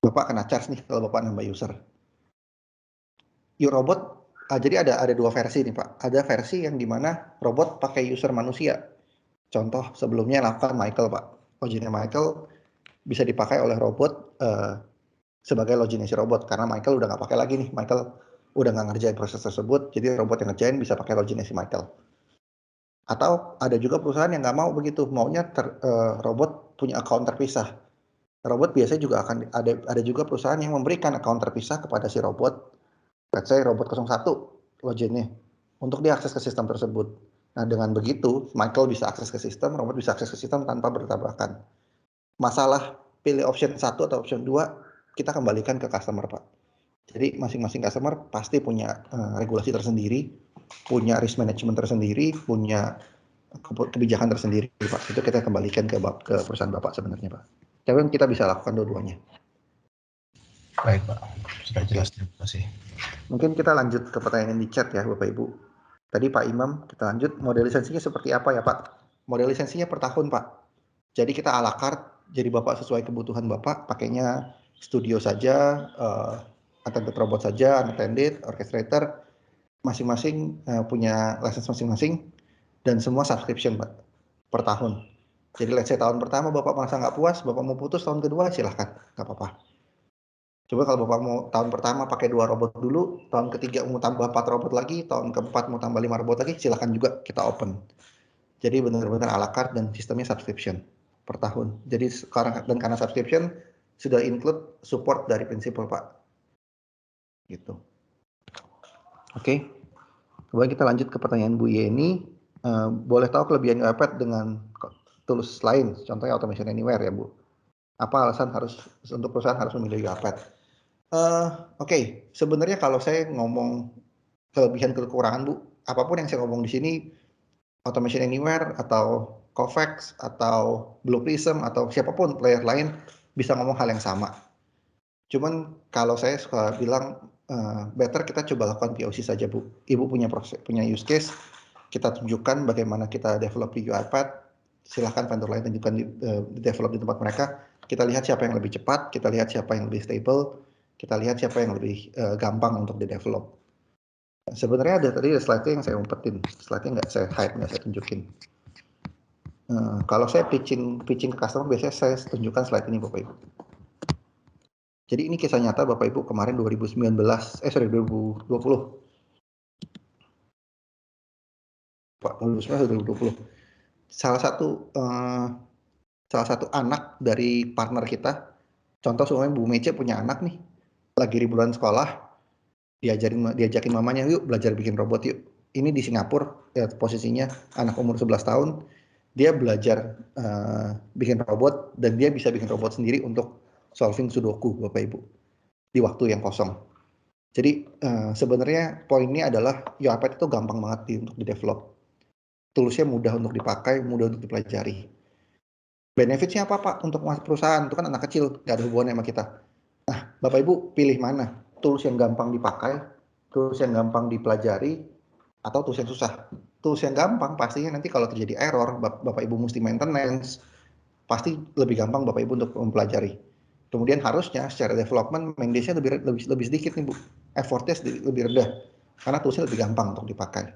Bapak kena charge nih kalau Bapak nambah user. Robot, jadi ada dua versi nih Pak. Ada versi yang dimana robot pakai user manusia. Contoh sebelumnya lakukan Michael Pak. Loginnya Michael bisa dipakai oleh robot sebagai loginnya si robot. Karena Michael udah nggak pakai lagi nih. Michael udah nggak ngerjain proses tersebut. Jadi robot yang ngerjain bisa pakai loginnya si Michael. Atau ada juga perusahaan yang nggak mau begitu. Maunya robot punya account terpisah. Robot biasanya juga akan ada juga perusahaan yang memberikan account terpisah kepada si robot. Let's say robot 01 loginnya untuk diakses ke sistem tersebut. Nah dengan begitu Michael bisa akses ke sistem, robot bisa akses ke sistem tanpa bertabrakan. Masalah pilih option 1 atau option 2 kita kembalikan ke customer Pak. Jadi masing-masing customer pasti punya regulasi tersendiri, punya risk management tersendiri, punya kebijakan tersendiri Pak. Itu kita kembalikan ke perusahaan Bapak sebenarnya Pak. Tapi kita bisa lakukan dua-duanya. Baik Pak, sudah jelas, terima kasih. Mungkin kita lanjut ke pertanyaan di chat ya Bapak Ibu. Tadi Pak Imam, kita lanjut. Model lisensinya seperti apa ya Pak? Model lisensinya per tahun Pak. Jadi kita ala carte, jadi Bapak sesuai kebutuhan Bapak, pakainya studio saja, attended robot saja, unattended, orchestrator, masing-masing punya license masing-masing, dan semua subscription Pak, per tahun. Jadi let's say tahun pertama Bapak merasa nggak puas, Bapak mau putus, tahun kedua silahkan, nggak apa-apa. Coba kalau Bapak mau tahun pertama pakai 2 robot dulu, tahun ketiga mau tambah 4 robot lagi, tahun keempat mau tambah 5 robot lagi, silahkan juga kita open. Jadi benar-benar ala carte dan sistemnya subscription per tahun. Jadi sekarang dan karena subscription sudah include support dari prinsipal Pak. Gitu. Oke. Coba kita lanjut ke pertanyaan Bu Yeni. Boleh tahu kelebihan iPad dengan tools lain, contohnya Automation Anywhere ya Bu. Apa alasan untuk perusahaan harus memilih iPad? Oke, sebenarnya kalau saya ngomong kelebihan kekurangan Bu, apapun yang saya ngomong di sini, Automation Anywhere atau Kovacs atau Blue Prism atau siapapun player lain bisa ngomong hal yang sama. Cuman kalau saya suka bilang better kita coba lakukan POC saja Bu. Ibu punya use case, kita tunjukkan bagaimana kita develop di UiPath. Silahkan vendor lain tunjukkan di develop di tempat mereka. Kita lihat siapa yang lebih cepat, kita lihat siapa yang lebih stable, kita lihat siapa yang lebih gampang untuk di develop. Sebenarnya ada tadi slide-nya yang saya umpetin, slide-nya nggak saya hide, nggak saya tunjukin. Kalau saya pitching ke customer biasanya saya tunjukkan slide ini Bapak Ibu. Jadi ini kisah nyata Bapak Ibu kemarin 2020. Pak 2020. Salah satu anak dari partner kita, contoh semuanya Bu Mece punya anak nih, lagi liburan sekolah, diajakin mamanya, yuk belajar bikin robot yuk. Ini di Singapura, ya posisinya anak umur 11 tahun, dia belajar bikin robot dan dia bisa bikin robot sendiri untuk solving sudoku Bapak Ibu di waktu yang kosong. Jadi sebenarnya poinnya adalah UiPath itu gampang banget untuk di develop. Toolsnya mudah untuk dipakai, mudah untuk dipelajari. Benefitnya apa Pak untuk perusahaan? Itu kan anak kecil, nggak ada hubungannya sama kita. Nah Bapak Ibu pilih mana? Tools yang gampang dipakai, tools yang gampang dipelajari, atau tools yang susah. Tools yang gampang pastinya nanti kalau terjadi error, Bapak Ibu mesti maintenance, pasti lebih gampang Bapak Ibu untuk mempelajari. Kemudian harusnya secara development maintenance-nya lebih sedikit nih Bu. Effortnya lebih rendah karena toolsnya lebih gampang untuk dipakai.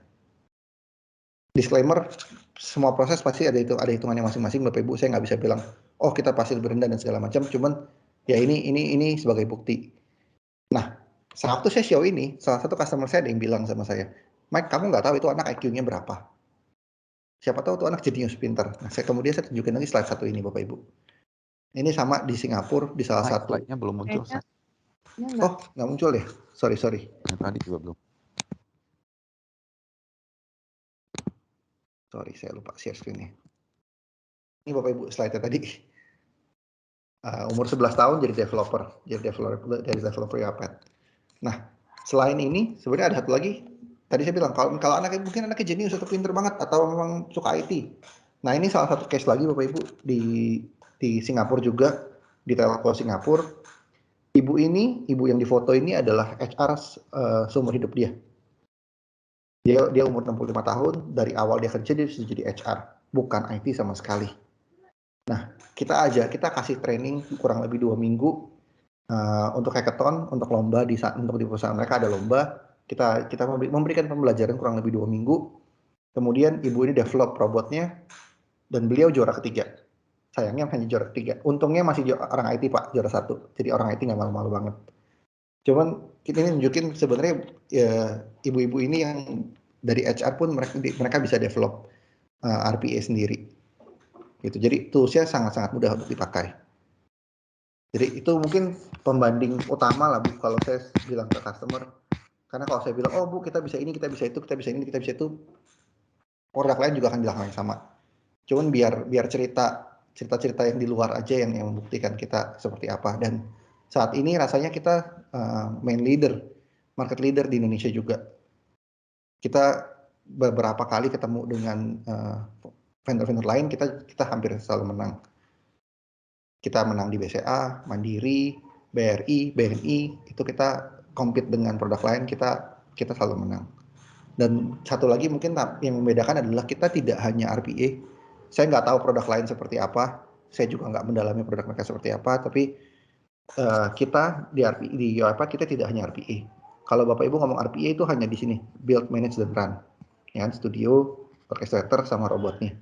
Disclaimer, semua proses pasti ada hitungannya masing-masing Bapak Ibu. Saya nggak bisa bilang, oh kita pasti lebih rendah dan segala macam. Cuman ya ini sebagai bukti. Nah, waktu saya show ini, salah satu customer saya ada yang bilang sama saya, Mike, kamu nggak tahu itu anak IQ-nya berapa? Siapa tahu itu anak jenius pintar. Nah, kemudian saya tunjukin lagi slide satu ini Bapak Ibu. Ini sama di Singapura, di salah satu. Slide-nya belum muncul. Oh, nggak muncul ya? Sorry. Yang tadi juga belum. Sorry, saya lupa share screen-nya. Ini Bapak Ibu slide-nya tadi. Umur 11 tahun jadi developer UiPath. Nah, selain ini sebenarnya ada satu lagi. Tadi saya bilang kalau anaknya mungkin anaknya jenius atau pinter banget atau memang suka IT. Nah, ini salah satu case lagi Bapak Ibu di Singapura juga, di Telco Singapura. Ibu yang difoto ini adalah HR seumur hidup dia. Dia umur 65 tahun, dari awal dia kerja dia sudah jadi HR, bukan IT sama sekali. Nah, kita kasih training kurang lebih 2 minggu untuk hackathon, untuk lomba untuk di perusahaan mereka ada lomba. Kita memberikan pembelajaran kurang lebih 2 minggu. Kemudian ibu ini develop robotnya dan beliau juara ketiga. Sayangnya hanya juara ketiga. Untungnya masih orang IT Pak, juara 1. Jadi orang IT nggak malu-malu banget. Cuman kita ini nunjukin sebenarnya ibu-ibu ini yang dari HR pun mereka bisa develop RPA sendiri. Gitu. Jadi toolsnya sangat-sangat mudah untuk dipakai. Jadi itu mungkin pembanding utama lah Bu kalau saya bilang ke customer. Karena kalau saya bilang, oh Bu kita bisa ini, kita bisa itu, kita bisa ini, kita bisa itu, produk lain juga akan bilang hal yang sama. Cuman biar cerita yang di luar aja yang membuktikan kita seperti apa. Dan saat ini rasanya kita market leader di Indonesia juga. Kita beberapa kali ketemu dengan vendor-vendor lain, kita hampir selalu menang. Kita menang di BCA, Mandiri, BRI, BNI, itu kita compete dengan produk lain, kita selalu menang. Dan satu lagi mungkin yang membedakan adalah kita tidak hanya RPA. Saya nggak tahu produk lain seperti apa, saya juga nggak mendalami produk mereka seperti apa, tapi kita di UiPath kita tidak hanya RPA. Kalau Bapak Ibu ngomong RPA itu hanya di sini, build, manage, dan run. Ya, studio, orchestrator, sama robotnya.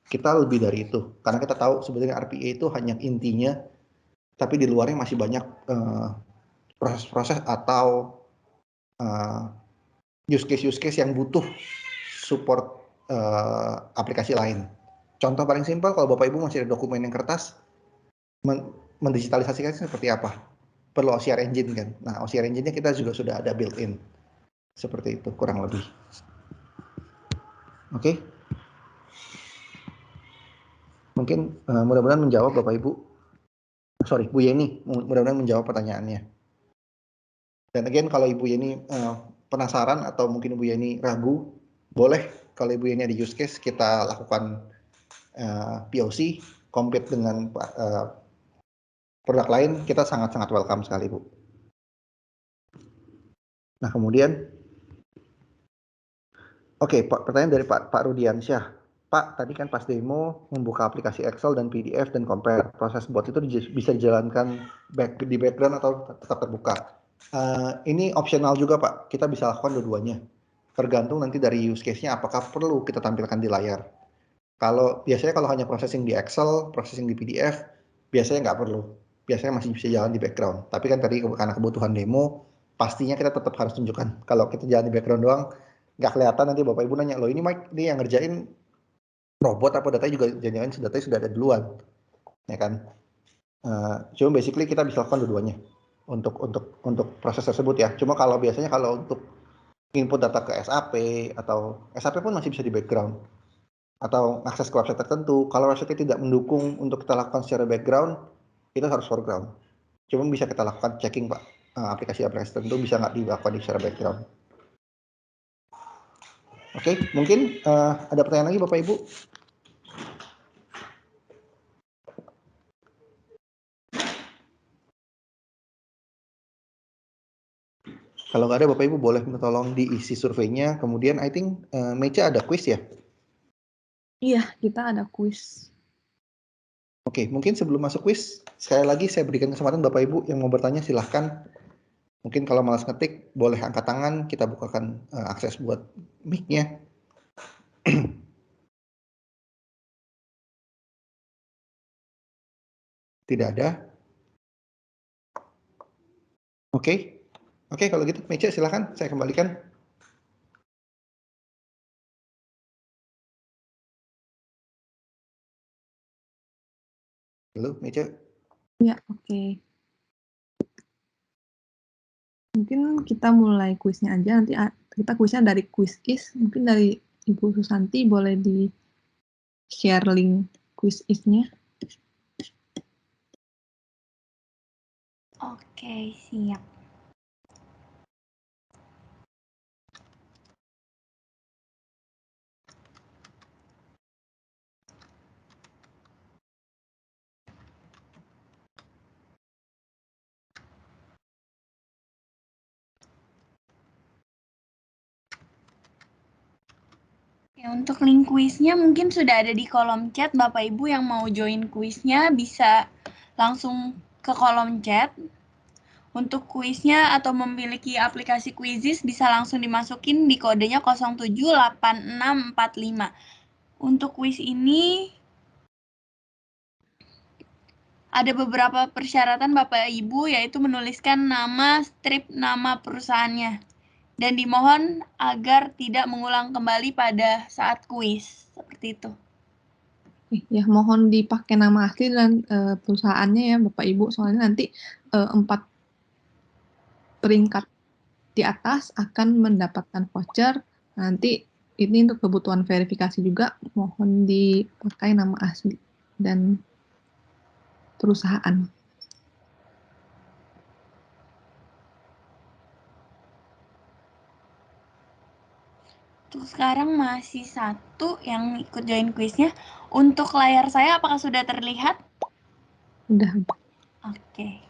Kita lebih dari itu, karena kita tahu sebenarnya RPA itu hanya intinya, tapi di luarnya masih banyak proses-proses atau use case yang butuh support aplikasi lain. Contoh paling simpel, kalau Bapak Ibu masih ada dokumen yang kertas, mendigitalisasikannya seperti apa? Perlu OCR engine kan? Nah, OCR engine-nya kita juga sudah ada built-in. Seperti itu, kurang lebih. Oke? Mungkin mudah-mudahan menjawab Bapak Ibu. Sorry, Bu Yeni, mudah-mudahan menjawab pertanyaannya. Dan again, kalau Ibu Yeni penasaran atau mungkin Ibu Yeni ragu, boleh kalau Ibu Yeni ada use case, kita lakukan POC, compete dengan produk lain, kita sangat-sangat welcome sekali, Bu. Nah, kemudian, oke, pertanyaan dari Pak Rudiansyah. Pak, tadi kan pas demo membuka aplikasi Excel dan PDF dan compare. Proses buat itu bisa dijalankan di background atau tetap terbuka. Ini optional juga, Pak. Kita bisa lakukan dua-duanya. Tergantung nanti dari use case-nya apakah perlu kita tampilkan di layar. Biasanya kalau hanya processing di Excel, processing di PDF, biasanya nggak perlu. Biasanya masih bisa jalan di background. Tapi kan tadi karena kebutuhan demo, pastinya kita tetap harus tunjukkan. Kalau kita jalan di background doang, nggak kelihatan, nanti Bapak Ibu nanya, loh ini Mike, ini yang ngerjain robot apa datanya juga, jangan-jangan datanya sudah ada duluan. Ya kan? Cuma basically kita bisa lakukan dua-duanya untuk proses tersebut ya. Cuma biasanya kalau untuk input data ke SAP atau SAP pun masih bisa di background, atau akses ke website tertentu. Kalau website tidak mendukung untuk kita lakukan secara background, itu harus foreground. Cuma bisa kita lakukan checking, Pak. Aplikasi-aplikasi tertentu bisa nggak dilakukan secara background. Oke, mungkin ada pertanyaan lagi Bapak Ibu? Kalau nggak ada Bapak Ibu boleh minta tolong diisi surveinya. Kemudian I think Mecha ada quiz ya? Iya, kita ada quiz. Oke, mungkin sebelum masuk quiz, sekali lagi saya berikan kesempatan Bapak Ibu yang mau bertanya silahkan. Mungkin kalau malas ngetik, boleh angkat tangan, kita bukakan akses buat mic-nya. Tidak ada. Oke, kalau gitu Mecha silahkan, saya kembalikan. Halo, Mecha. Ya, oke. Mungkin kita mulai kuisnya aja, nanti kita kuisnya dari quiz is, mungkin dari Ibu Susanti boleh di-share link quiz is-nya. Oke, siap. Ya, untuk link kuisnya mungkin sudah ada di kolom chat. Bapak Ibu yang mau join kuisnya bisa langsung ke kolom chat. Untuk kuisnya atau memiliki aplikasi Quizizz bisa langsung dimasukin di kodenya 078645. Untuk kuis ini ada beberapa persyaratan Bapak Ibu, yaitu menuliskan nama, strip nama perusahaannya. Dan dimohon agar tidak mengulang kembali pada saat kuis. Seperti itu. Ya, mohon dipakai nama asli dan perusahaannya ya Bapak Ibu, soalnya nanti 4 peringkat di atas akan mendapatkan voucher. Nanti ini untuk kebutuhan verifikasi juga, mohon dipakai nama asli dan perusahaan. Untuk sekarang masih satu yang ikut join kuisnya. Untuk layar saya apakah sudah terlihat? Udah. Oke.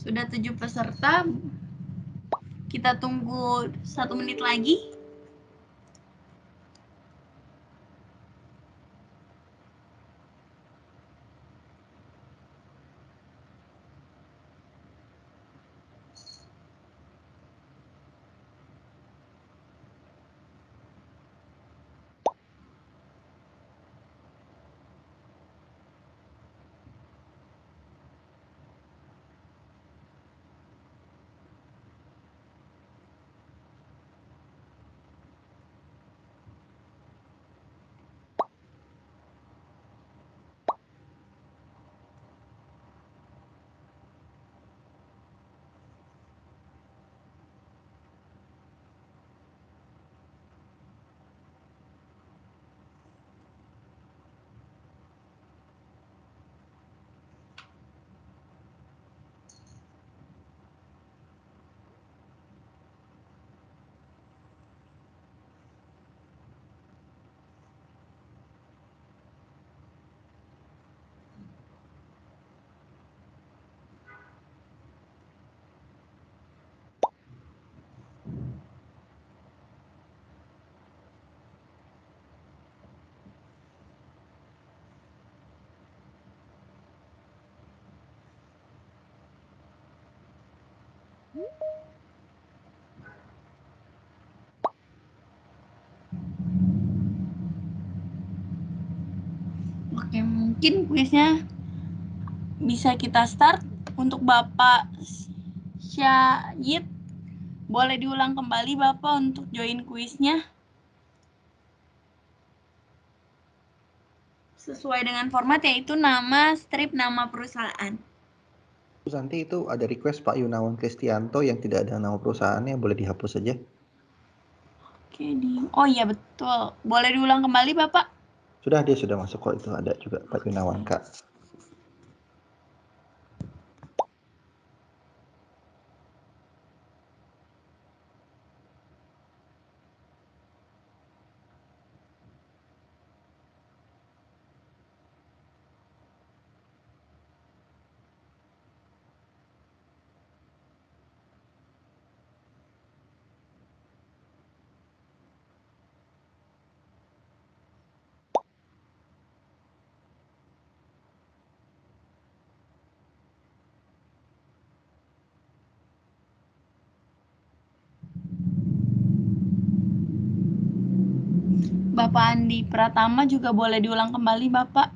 Sudah 7 peserta. Kita tunggu 1 menit lagi. Oke, mungkin kuisnya bisa kita start. Untuk Bapak Syahid, boleh diulang kembali Bapak untuk join kuisnya. Sesuai dengan format, yaitu nama, strip, nama perusahaan. Nanti itu ada request Pak Yunawan Kristianto yang tidak ada nama perusahaannya, boleh dihapus saja. Oke, oh iya betul. Boleh diulang kembali Bapak? Dia sudah masuk kok, itu ada juga Pak Yunawan Kak. Bapak Andi Pratama juga boleh diulang kembali Bapak.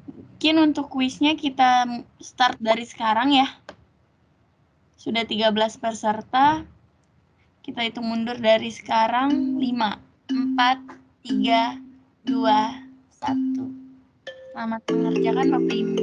Mungkin untuk kuisnya kita start dari sekarang ya. Sudah 13 peserta. Kita hitung mundur dari sekarang. 5, 4, 3, 2, 1. Selamat mengerjakan Bapak Ibu.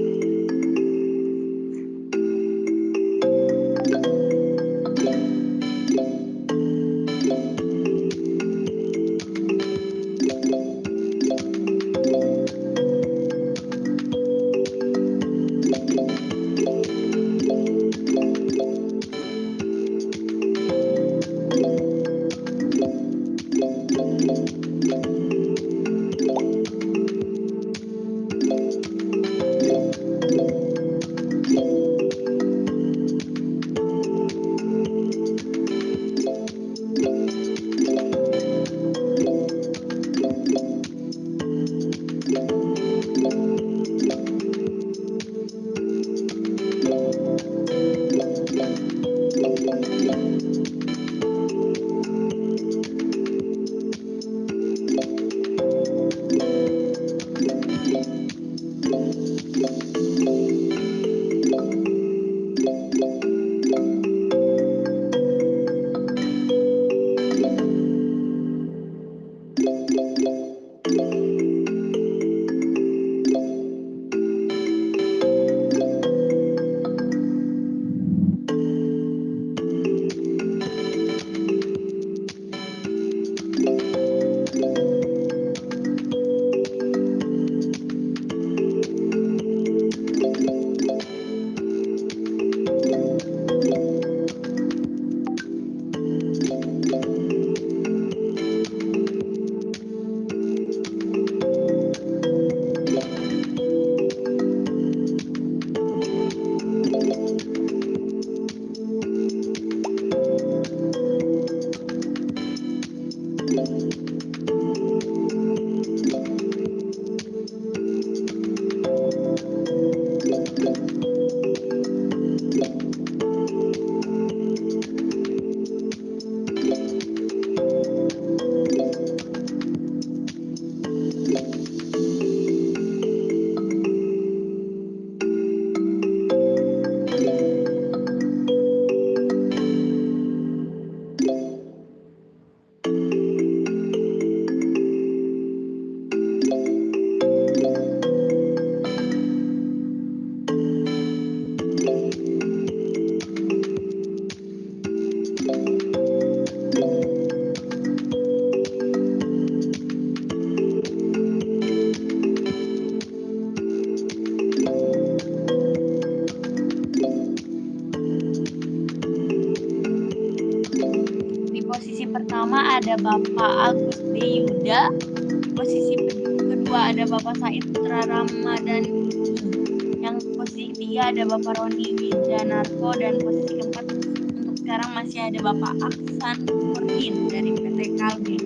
Pertama ada Bapak Agus B. Yuda, di posisi kedua ada Bapak Said Putra Ramadhani, yang posisi ketiga ada Bapak Roni Wijanarko, dan posisi keempat untuk sekarang masih masih ada Bapak Aksan Nurdin dari PT Kalbe.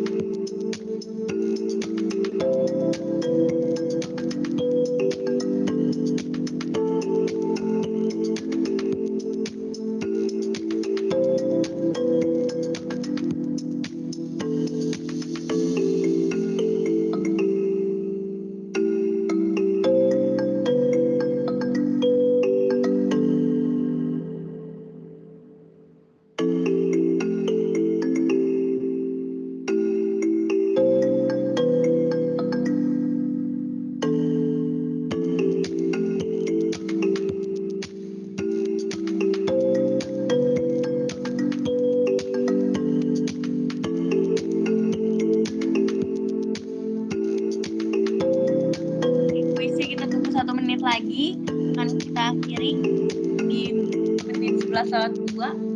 Kuisnya kita tunggu 1 menit lagi, akan kita akhiri di menit 11:02.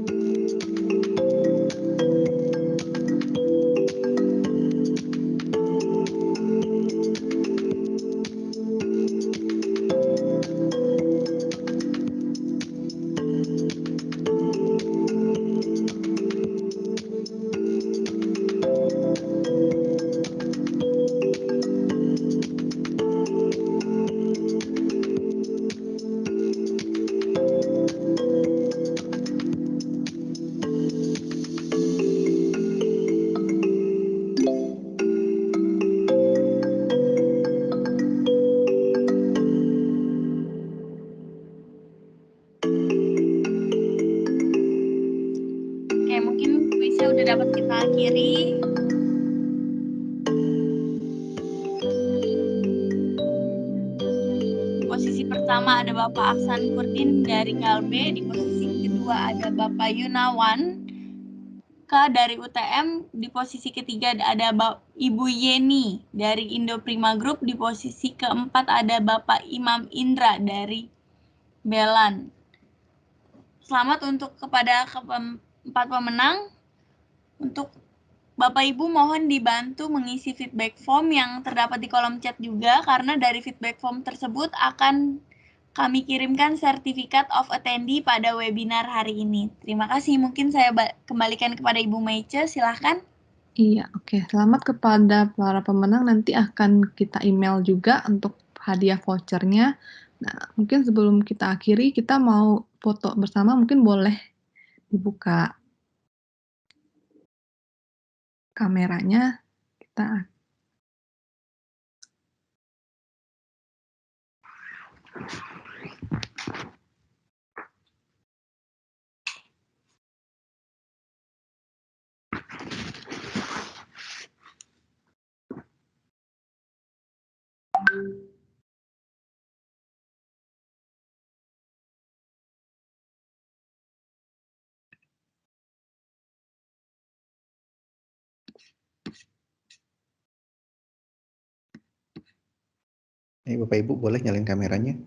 Oke, mungkin kuisnya udah dapat kita akhiri. Di posisi pertama ada Bapak Aksan Nurdin dari Kalbe, di posisi kedua ada Bapak Yunawan dari UTM, di posisi ketiga ada Ibu Yeni dari Indo Prima Group, di posisi keempat ada Bapak Imam Indra dari Belan. Selamat untuk kepada keempat pemenang. Untuk Bapak Ibu mohon dibantu mengisi feedback form yang terdapat di kolom chat juga, karena dari feedback form tersebut akan kami kirimkan sertifikat of attendee pada webinar hari ini. Terima kasih. Mungkin saya kembalikan kepada Ibu Meice, silahkan. Iya, oke. Selamat kepada para pemenang. Nanti akan kita email juga untuk hadiah vouchernya. Nah, mungkin sebelum kita akhiri, kita mau foto bersama. Mungkin boleh dibuka kameranya. Kita Bapak Ibu boleh nyalain kameranya?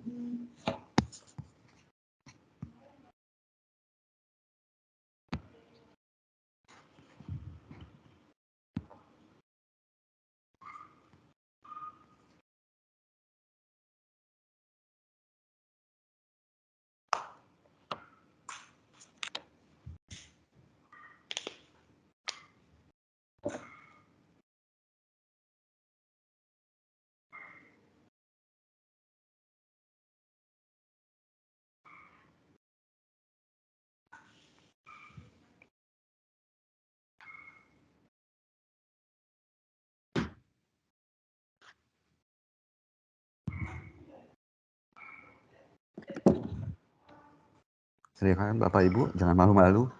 Silakan Bapak Ibu, jangan malu-malu.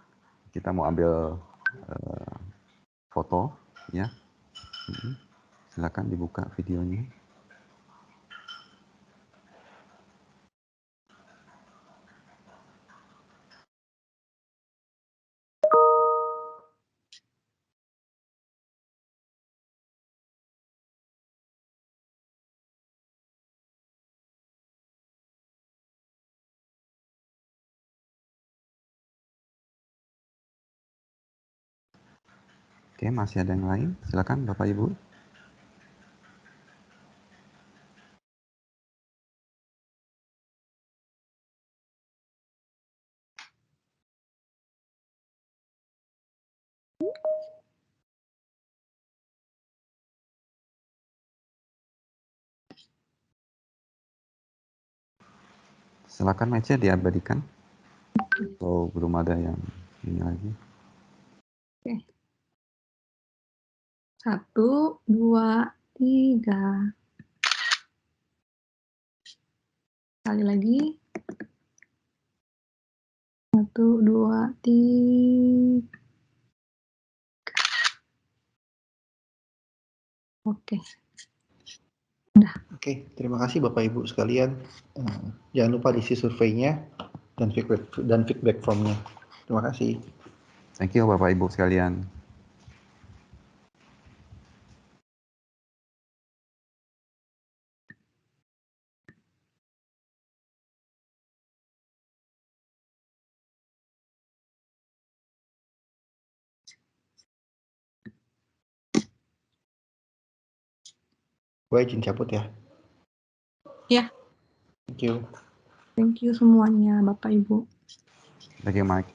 Kita mau ambil foto, ya. Silakan dibuka videonya. Oke, masih ada yang lain? Silakan Bapak Ibu. Silakan match-nya diabadikan. Atau belum ada yang ini lagi. Oke. 1, 2, 3. Sekali lagi. 1, 2, 3. Oke. Oke, terima kasih Bapak Ibu sekalian. Jangan lupa diisi surveinya dan feedback formnya. Terima kasih. Thank you Bapak Ibu sekalian. Gue izin cabut ya. Ya. Thank you. Thank you semuanya, Bapak Ibu. Thank you Mike.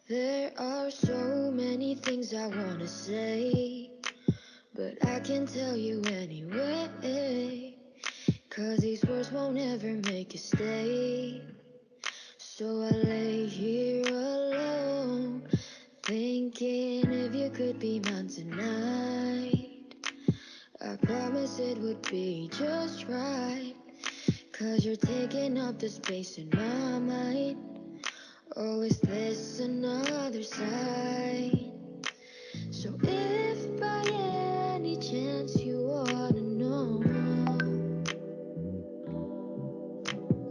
There are so many things I wanna say, but I can't tell you anyway, 'cause these words won't ever make you stay. So I lay here alone, thinking if you could be mine tonight. I promise it would be just right, 'cause you're taking up the space in my mind. Oh, is this another sign? So if by any chance you wanna know,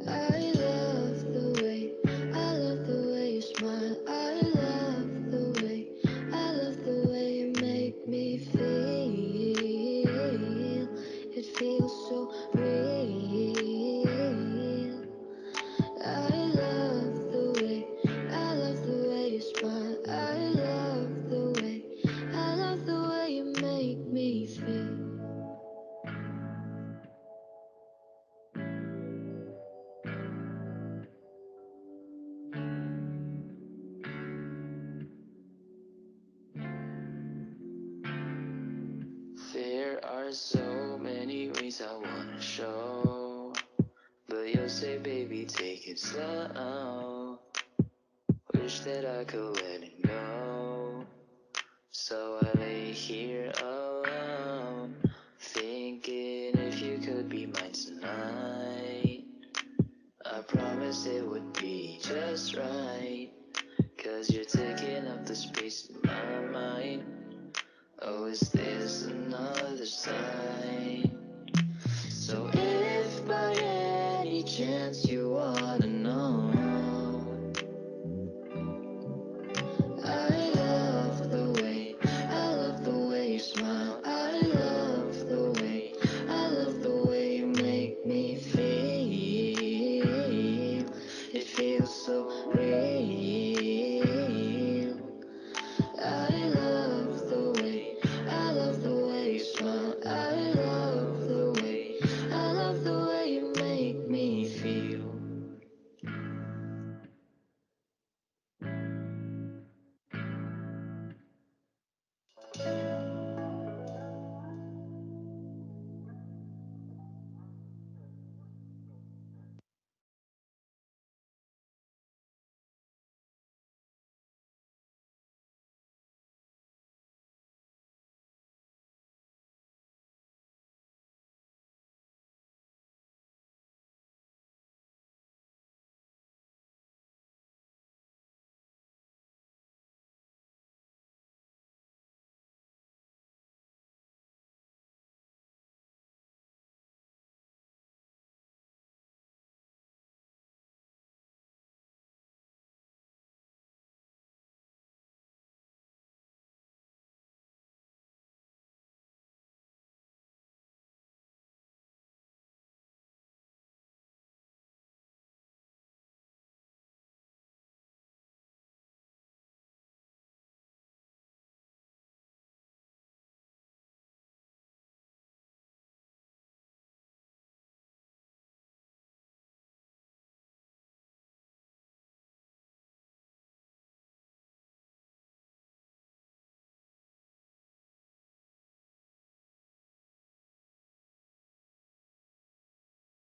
I love the way you smile. I love the way you make me feel. It feels so real. I love the way you smile. I love the way you make me feel. There are so many ways I wanna show, but you'll say, baby, take it slow. Wish that I could let it go. So I lay here alone, thinking if you could be mine tonight. I promise it would be just right, 'cause you're taking up the space in my mind. Oh, is this another sign? So if by any chance you wanna know, I love the way you smile. I love the way you make me feel. It feels so real.